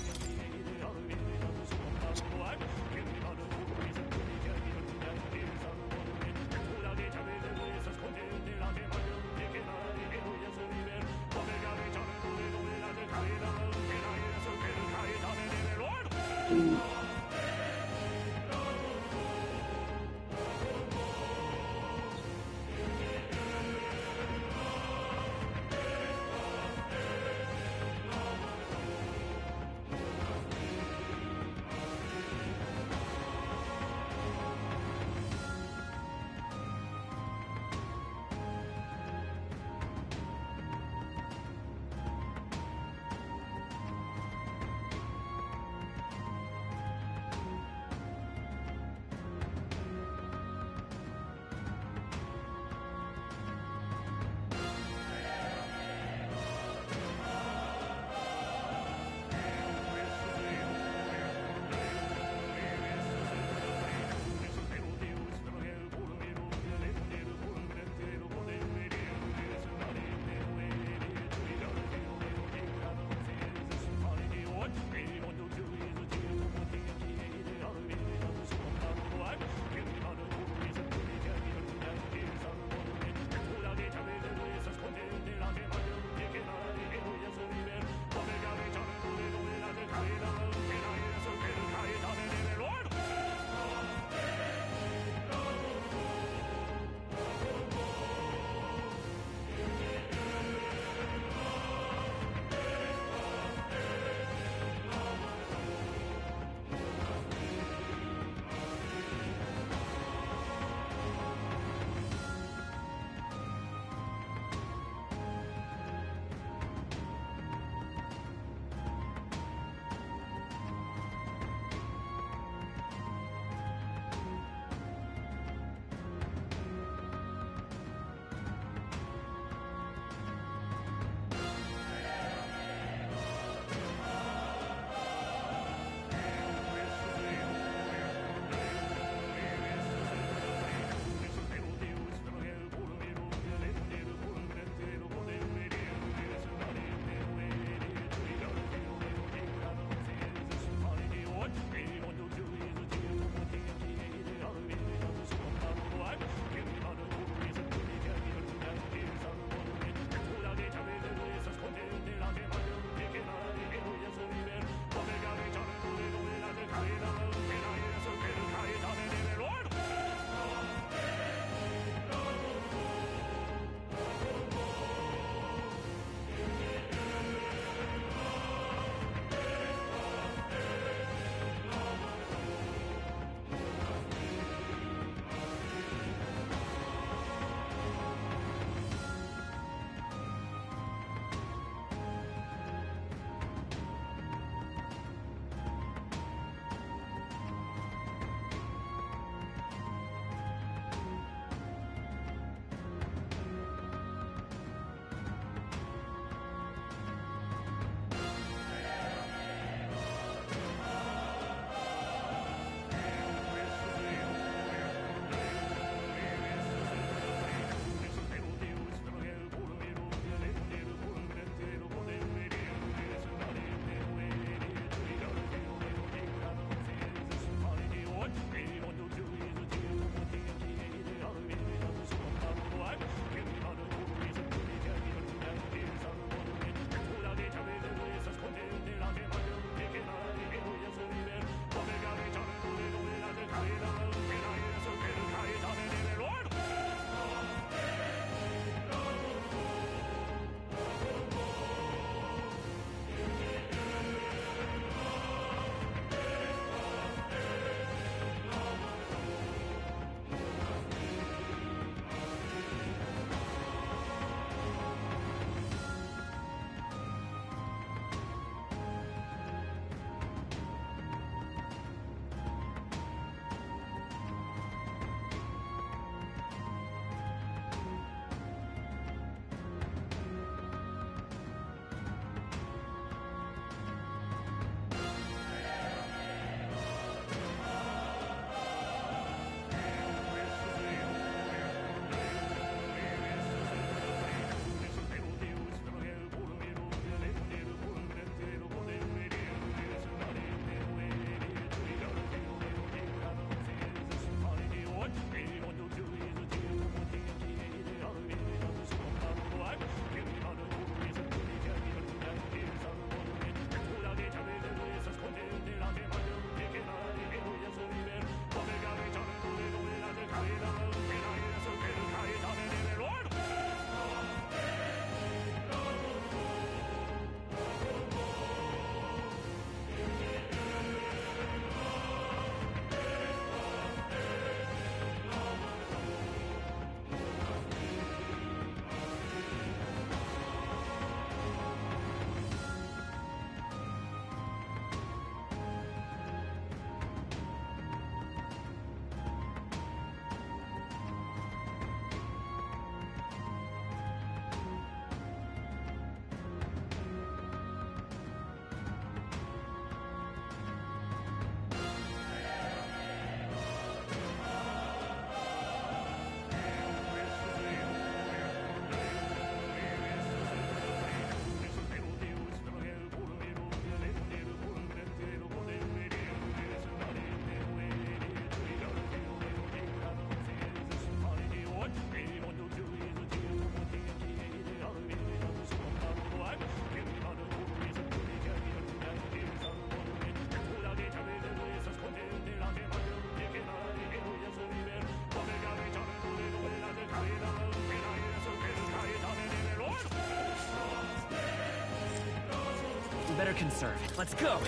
We better conserve. Let's go!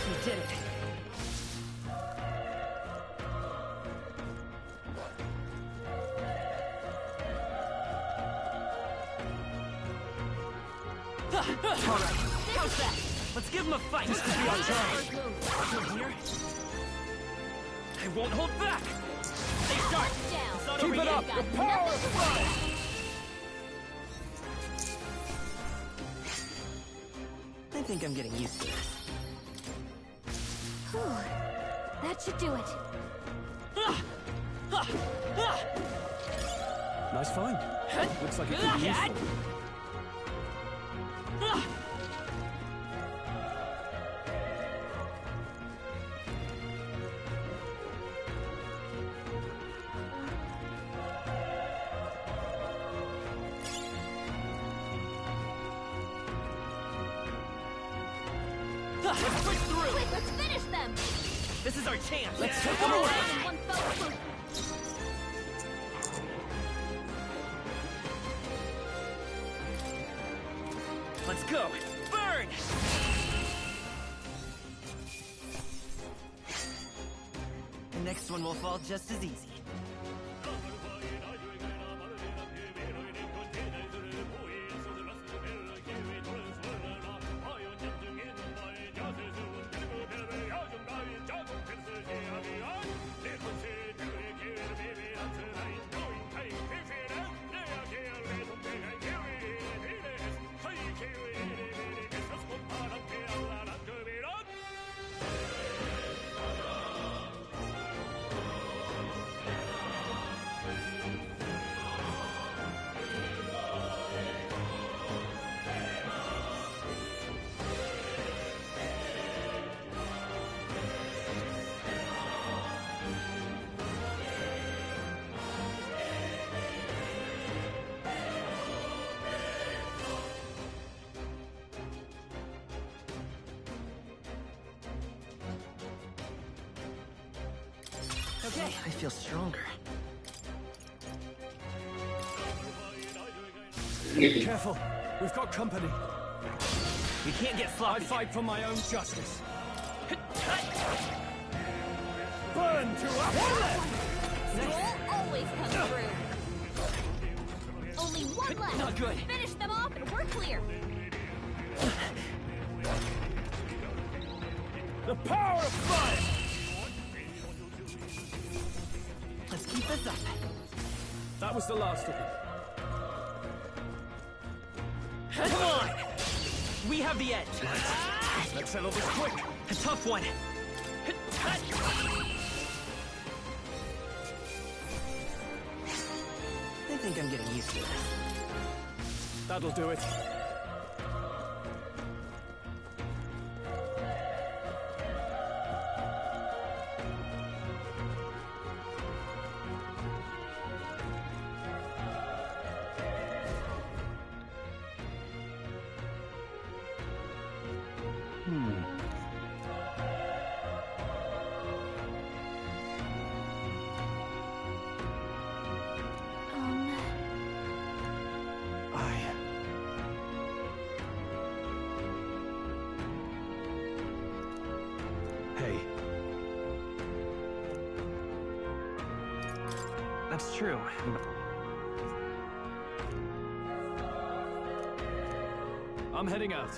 You did it. All right, how's that? Let's give him a fight. This is our turn. From here, I won't hold back. Stay sharp. It's not over Keep it yet. up. The power of fire. I think I'm getting used to this. Whew. That should do it. Nice find. Looks like it could be useful. Let's push through. Quick, let's finish them. This is our chance. Let's Yeah. take them away. One fell swoop. Let's go. Burn! The next one will fall just as easy. Okay, I feel stronger. Careful. We've got company. You can't get sloppy. I fight for my own justice. Burn to uplift! Roll always comes through. Only one left. Not good. Finish them off and we're clear. The power of fire! Let's keep this up. That was the last of them. Come on! We have the edge. Let's settle this quick. A tough one. I think I'm getting used to this. That'll do it. Hey. That's true. I'm heading out.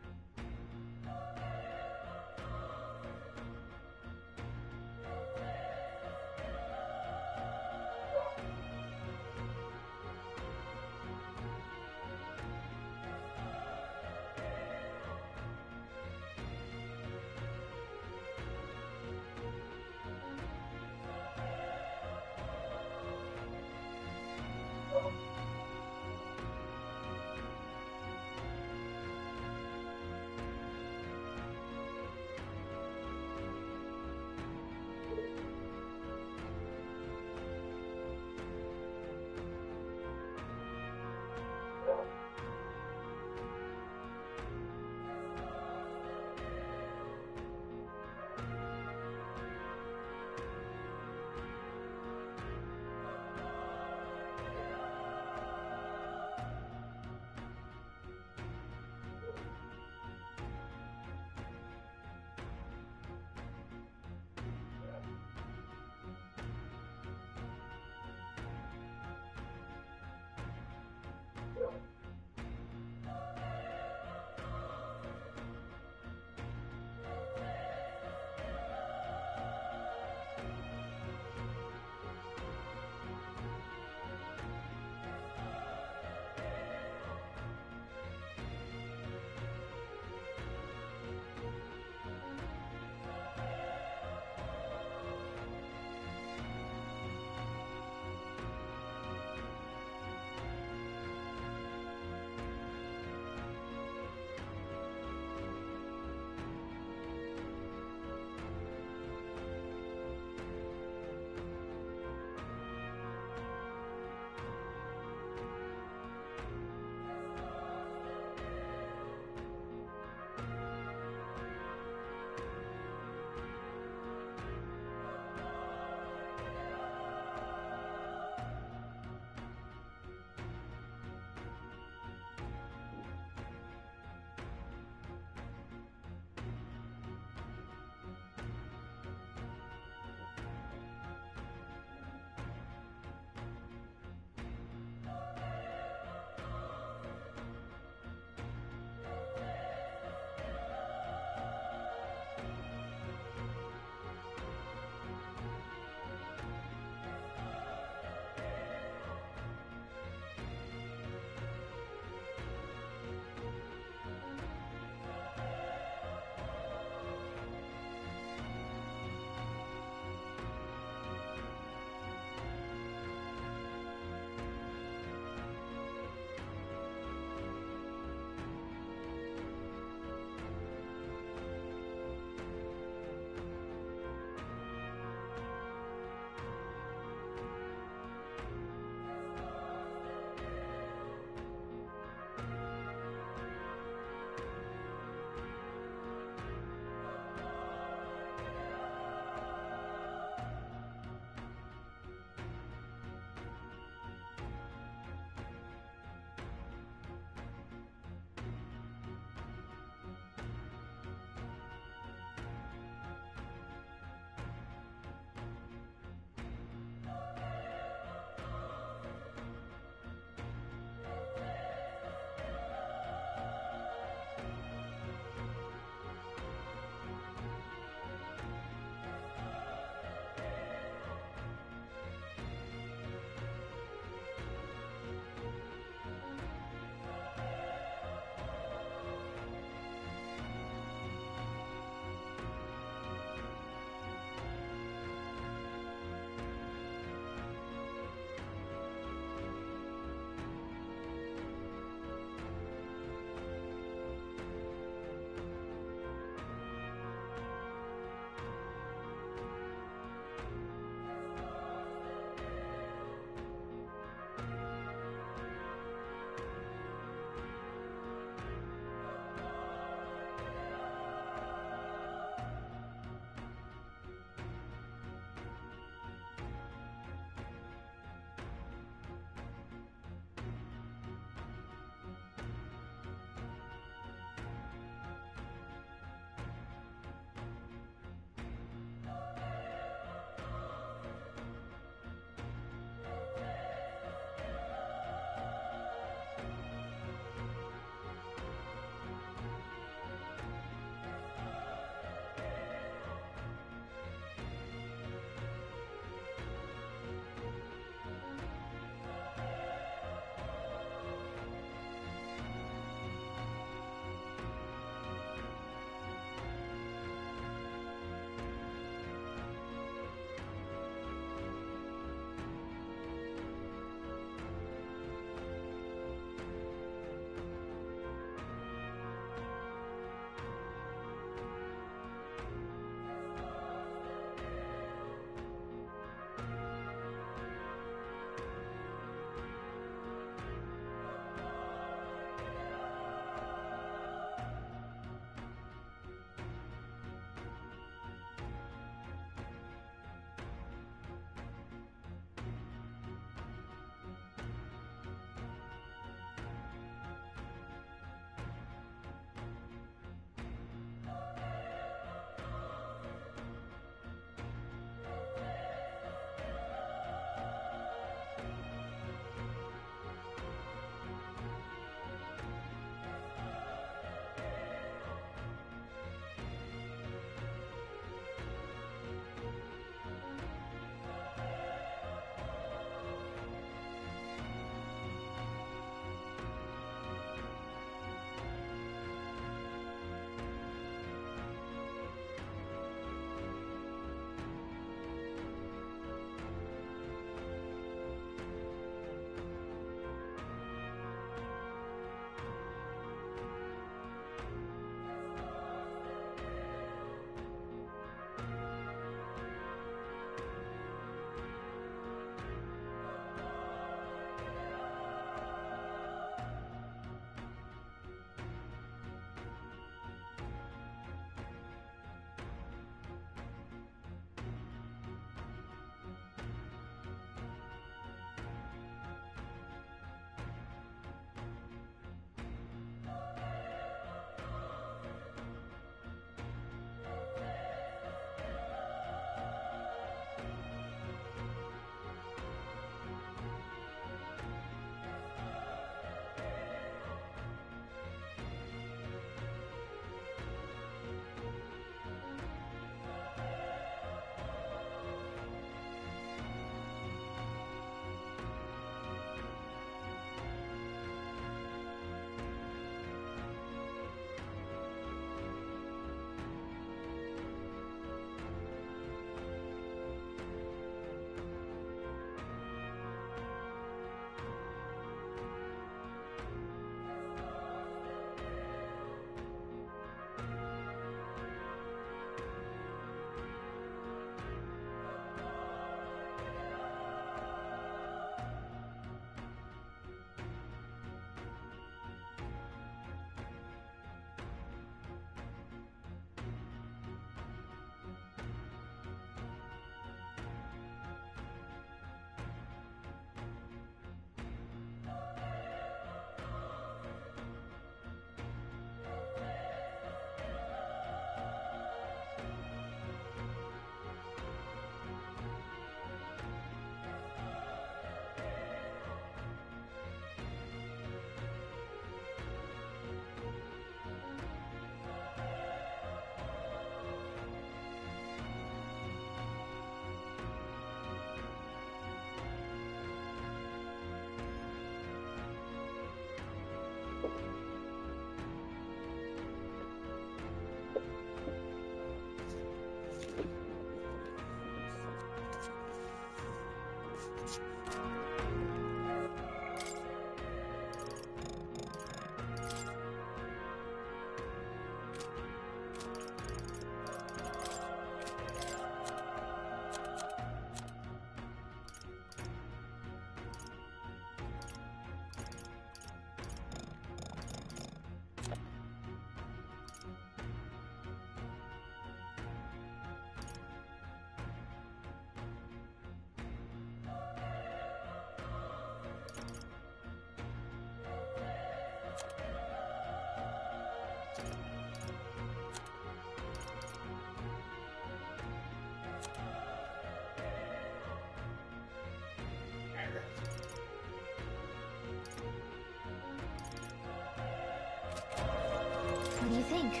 What do you think?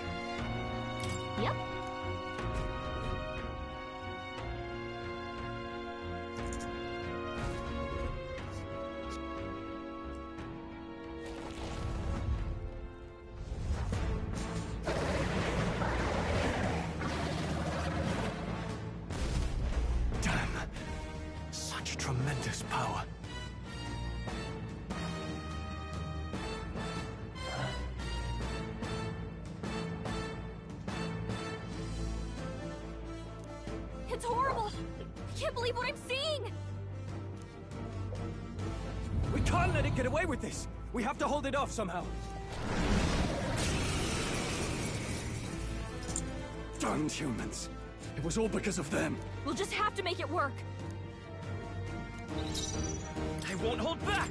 Yep. Damn. Such tremendous power. It's horrible! I can't believe what I'm seeing! We can't let it get away with this! We have to hold it off somehow! Darned humans! It was all because of them! We'll just have to make it work! I won't hold back!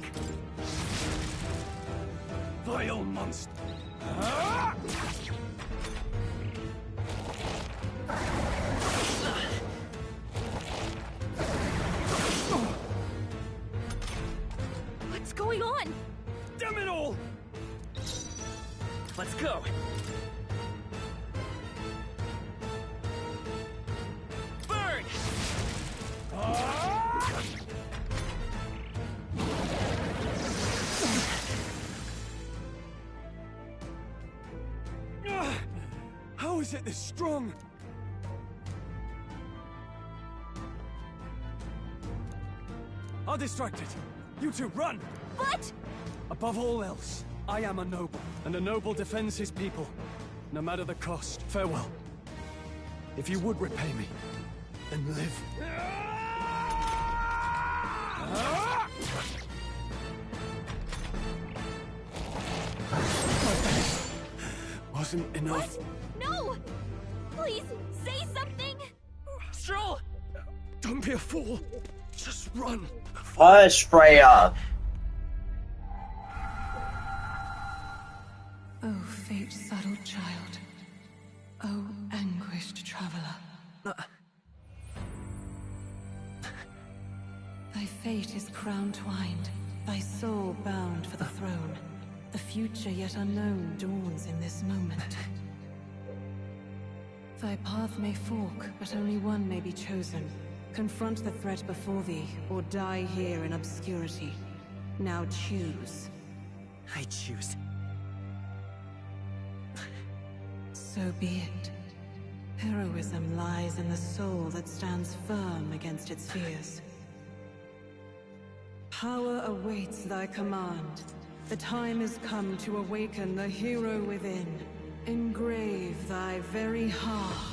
Vile monster! Ah! What's going on? Damn it all! Let's go! Burn! How is it this strong? I'll distract it. You two, run! What? Above all else, I am a noble, and a noble defends his people, no matter the cost. Farewell. If you would repay me, then live. Wasn't enough. What? No! Please, say something! Stroll! Don't be a fool. Just run. Hush, Freya! Oh, fate subtle child. Oh, anguished traveler. Thy fate is crown twined, thy soul bound for the throne. The future yet unknown dawns in this moment. Thy path may fork, but only one may be chosen. Confront the threat before thee, or die here in obscurity. Now choose. I choose. So be it. Heroism lies in the soul that stands firm against its fears. Power awaits thy command. The time is come to awaken the hero within. Engrave thy very heart.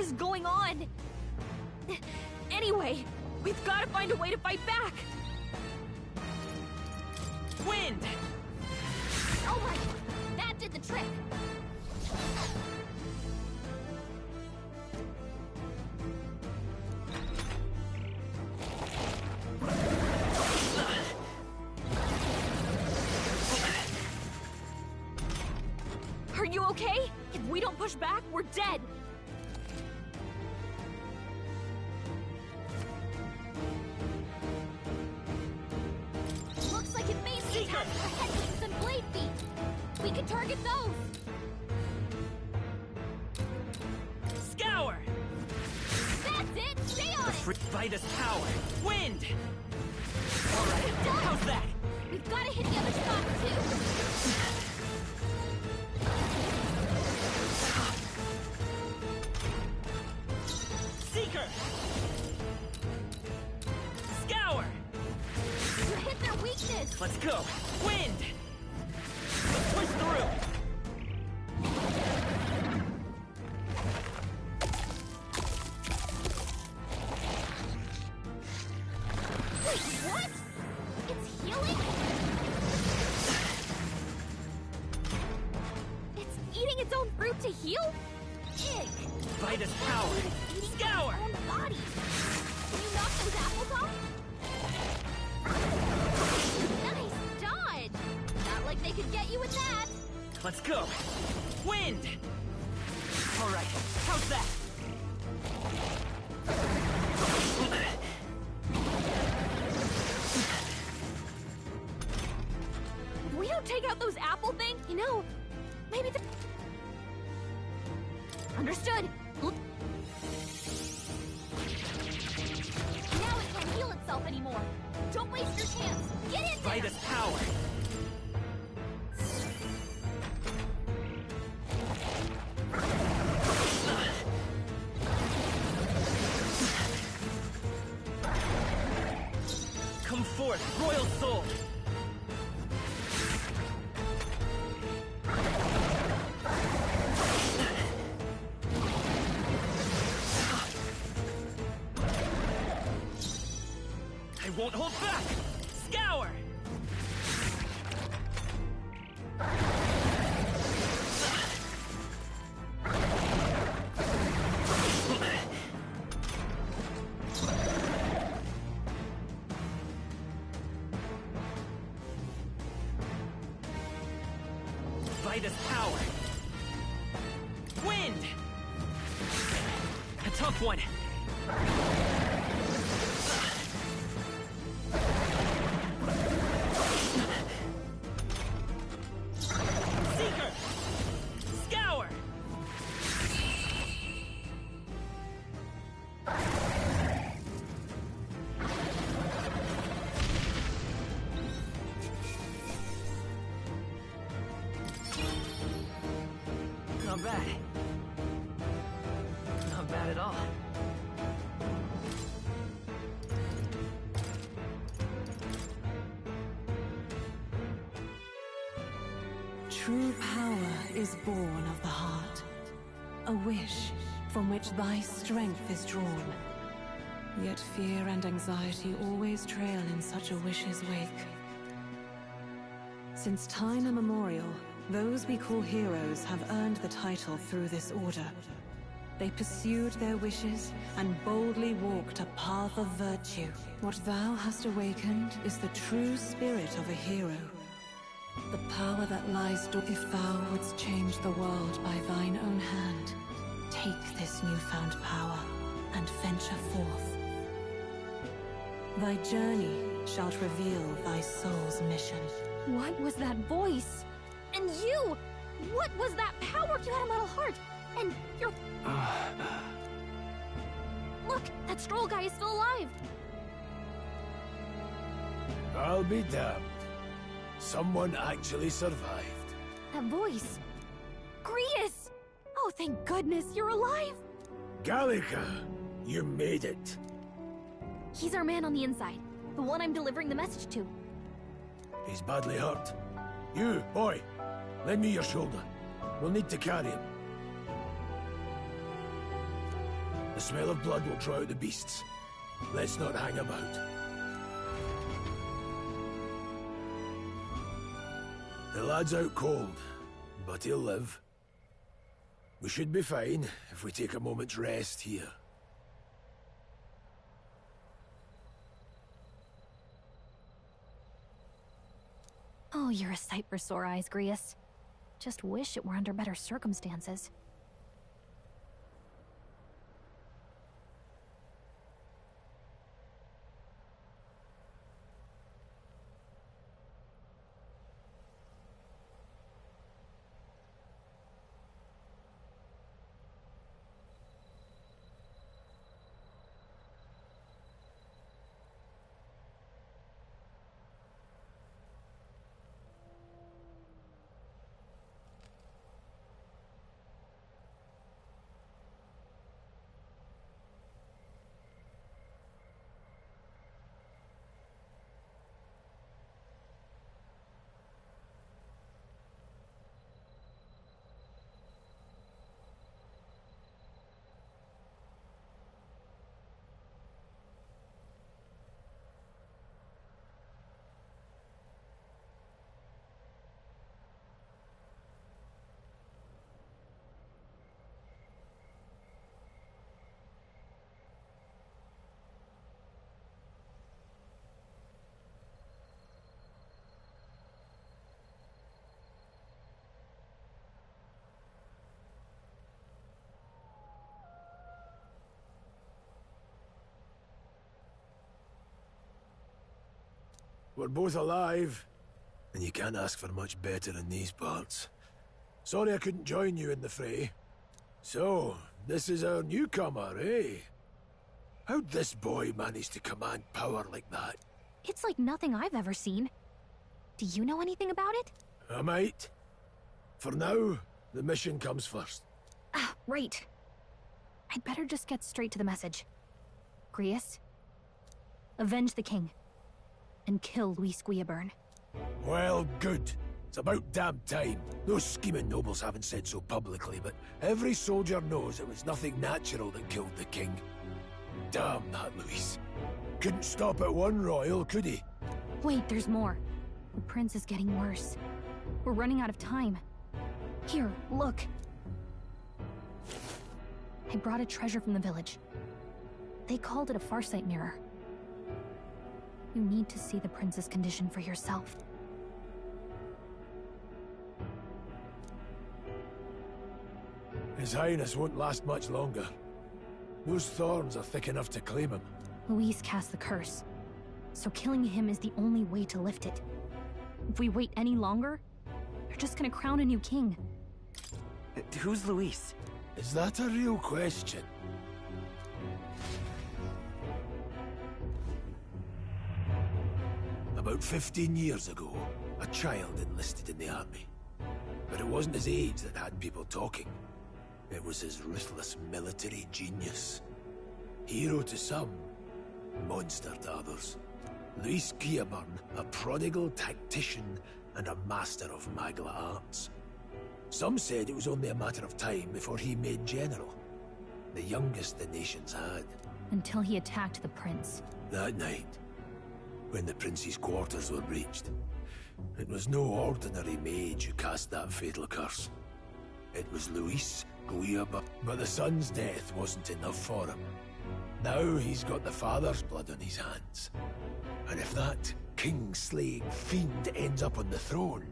is going on? Anyway, we've got to find a way to fight back. Wind! All right, that did the trick. Are you okay? If we don't push back, we're dead. Looks like it mainly attacks the headwings and blade feet. We can target those. Scour! That's it. Stay on it. Vitus power! Wind! Alright, how's that? We've got to hit the other spot too. Seeker! Scour! You hit their weakness. Let's go! Wind! Let's push through! Wait, what? It's healing? It's eating its own fruit to heal? Pig! Vitus power! Scour! Own body. Can you knock those apples off? Nice dodge! Not like they could get you with that. Let's go! Wind! Alright, how's that? If we don't take out those apple things, you know, maybe the... Understood. Now it can't heal itself anymore. Don't waste your chance. Get in there! Vitus power! Come forth, Royal Soul! I won't hold back! Scour! Vitus power! Wind! A tough one! Seeker! Scour! Not bad. Not bad at all. True power is born of the heart. A wish from which thy strength is drawn. Yet fear and anxiety always trail in such a wish's wake. Since time immemorial, those we call heroes have earned the title through this order. They pursued their wishes and boldly walked a path of virtue. What thou hast awakened is the true spirit of a hero. The power that lies if thou wouldst change the world by thine own hand, take this newfound power and venture forth. Thy journey shalt reveal thy soul's mission. What was that voice? And you! What was that power? You had a metal heart! And you're... Look! That stroll guy is still alive! I'll be damned. Someone actually survived. That voice... Grius! Oh, thank goodness, you're alive! Gallica, you made it. He's our man on the inside. The one I'm delivering the message to. He's badly hurt. You, boy, lend me your shoulder. We'll need to carry him. The smell of blood will draw out the beasts. Let's not hang about. The lad's out cold, but he'll live. We should be fine if we take a moment's rest here. Oh, you're a sight for sore eyes, Grius. Just wish it were under better circumstances. We're both alive, and you can't ask for much better in these parts. Sorry I couldn't join you in the fray. So, this is our newcomer, eh? How'd this boy manage to command power like that? It's like nothing I've ever seen. Do you know anything about it? I might. For now, the mission comes first. Ah, right. I'd better just get straight to the message. Grius, avenge the king. And kill Luis Guillaburn. Well, good. It's about damn time. Those scheming nobles haven't said so publicly, but every soldier knows it was nothing natural that killed the king. Damn that Luis. Couldn't stop at one royal, could he? Wait, there's more. The prince is getting worse. We're running out of time. Here, look. I brought a treasure from the village. They called it a farsight mirror. You need to see the prince's condition for yourself. His Highness won't last much longer. Those thorns are thick enough to claim him. Luis cast the curse, so killing him is the only way to lift it. If we wait any longer, they're just gonna crown a new king. Who's Luis? Is that a real question? About 15 years ago, a child enlisted in the army. But it wasn't his age that had people talking. It was his ruthless military genius. Hero to some, monster to others. Luis Guillaburn, a prodigal tactician and a master of Magla arts. Some said it was only a matter of time before he made general. The youngest the nations had. Until he attacked the prince. That night, when the prince's quarters were breached, it was no ordinary mage who cast that fatal curse. It was Luis Guillaburn. But the son's death wasn't enough for him. Now he's got the father's blood on his hands. And if that king-slaying fiend ends up on the throne,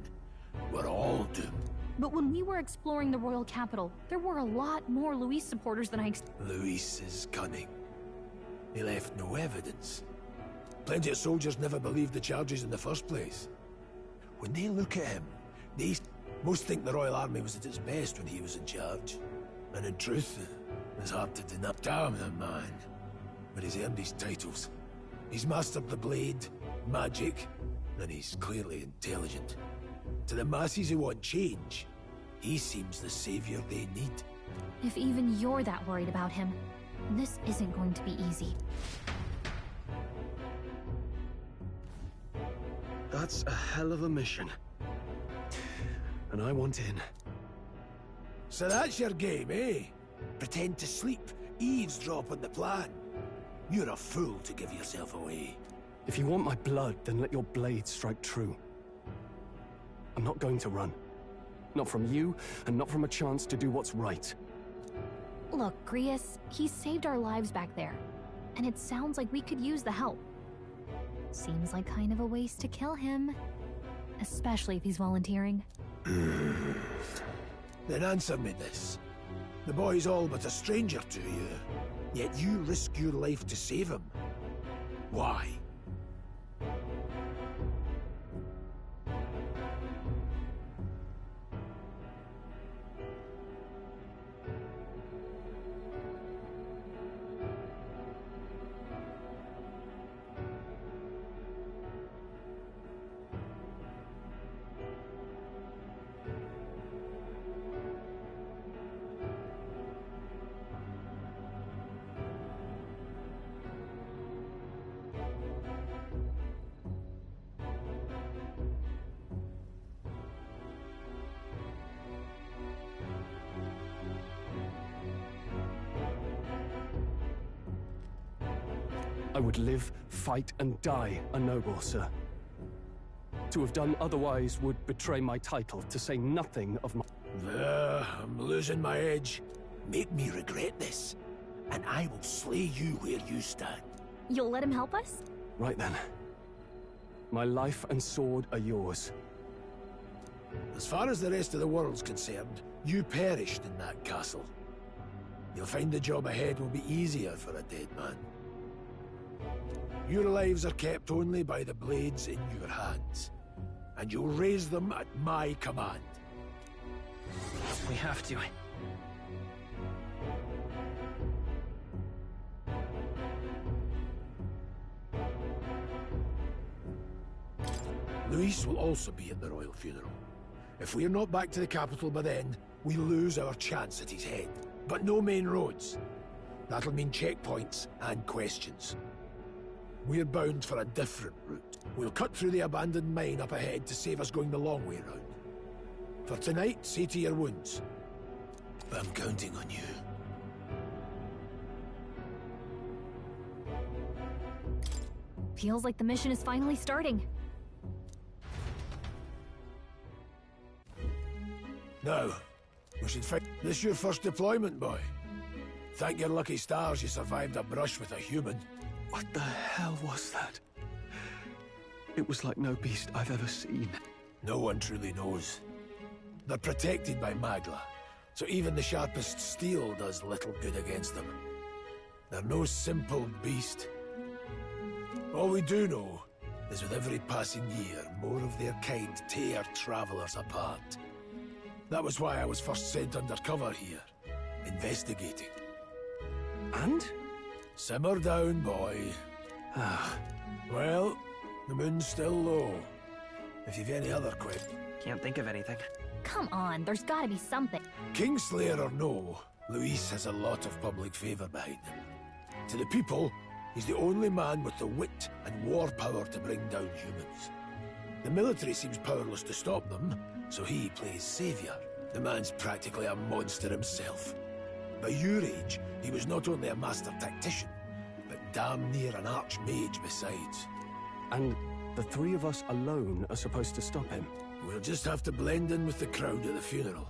we're all doomed. But when we were exploring the royal capital, there were a lot more Luis supporters than I Luis is cunning. He left no evidence. Plenty of soldiers never believed the charges in the first place. When they look at him, most think the Royal Army was at its best when he was in charge. And in truth, it's hard to deny. Damn the man. But he's earned his titles. He's mastered the blade, magic, and he's clearly intelligent. To the masses who want change, he seems the savior they need. If even you're that worried about him, this isn't going to be easy. That's a hell of a mission. And I want in. So that's your game, eh? Pretend to sleep, Eavesdrop on the plan. You're a fool to give yourself away. If you want my blood, then let your blade strike true. I'm not going to run. Not from you, and not from a chance to do what's right. Look, Grius, he saved our lives back there. And it sounds like we could use the help. Seems like kind of a waste to kill him. Especially if he's volunteering. Then answer me this. The boy's all but a stranger to you, yet you risk your life to save him. Why? I would live, fight, and die a noble, sir. To have done otherwise would betray my title, to say nothing of my... I'm losing my edge. Make me regret this, and I will slay you where you stand. You'll let him help us? Right then. My life and sword are yours. As far as the rest of the world's concerned, you perished in that castle. You'll find the job ahead will be easier for a dead man. Your lives are kept only by the blades in your hands, and you'll raise them at my command. We have to. Luis will also be at the royal funeral. If we're not back to the capital by then, we lose our chance at his head. But no main roads. That'll mean checkpoints and questions. We're bound for a different route. We'll cut through the abandoned mine up ahead to save us going the long way round. For tonight, see to your wounds. I'm counting on you. Feels like the mission is finally starting. Now, we should find... This your first deployment, boy? Thank your lucky stars you survived a brush with a human. What the hell was that? It was like no beast I've ever seen. No one truly knows. They're protected by Magla, so even the sharpest steel does little good against them. They're no simple beast. All we do know is with every passing year, more of their kind tear travelers apart. That was why I was first sent undercover here, investigating. And? Simmer down, boy. Well, the moon's still low. If you've any other questions... Can't think of anything. Come on, there's gotta be something. Kingslayer or no, Luis has a lot of public favor behind him. To the people, he's the only man with the wit and war power to bring down humans. The military seems powerless to stop them, so he plays savior. The man's practically a monster himself. By your age, he was not only a master tactician, but damn near an archmage besides. And the three of us alone are supposed to stop him? We'll just have to blend in with the crowd at the funeral.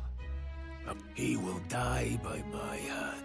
He will die by my hand.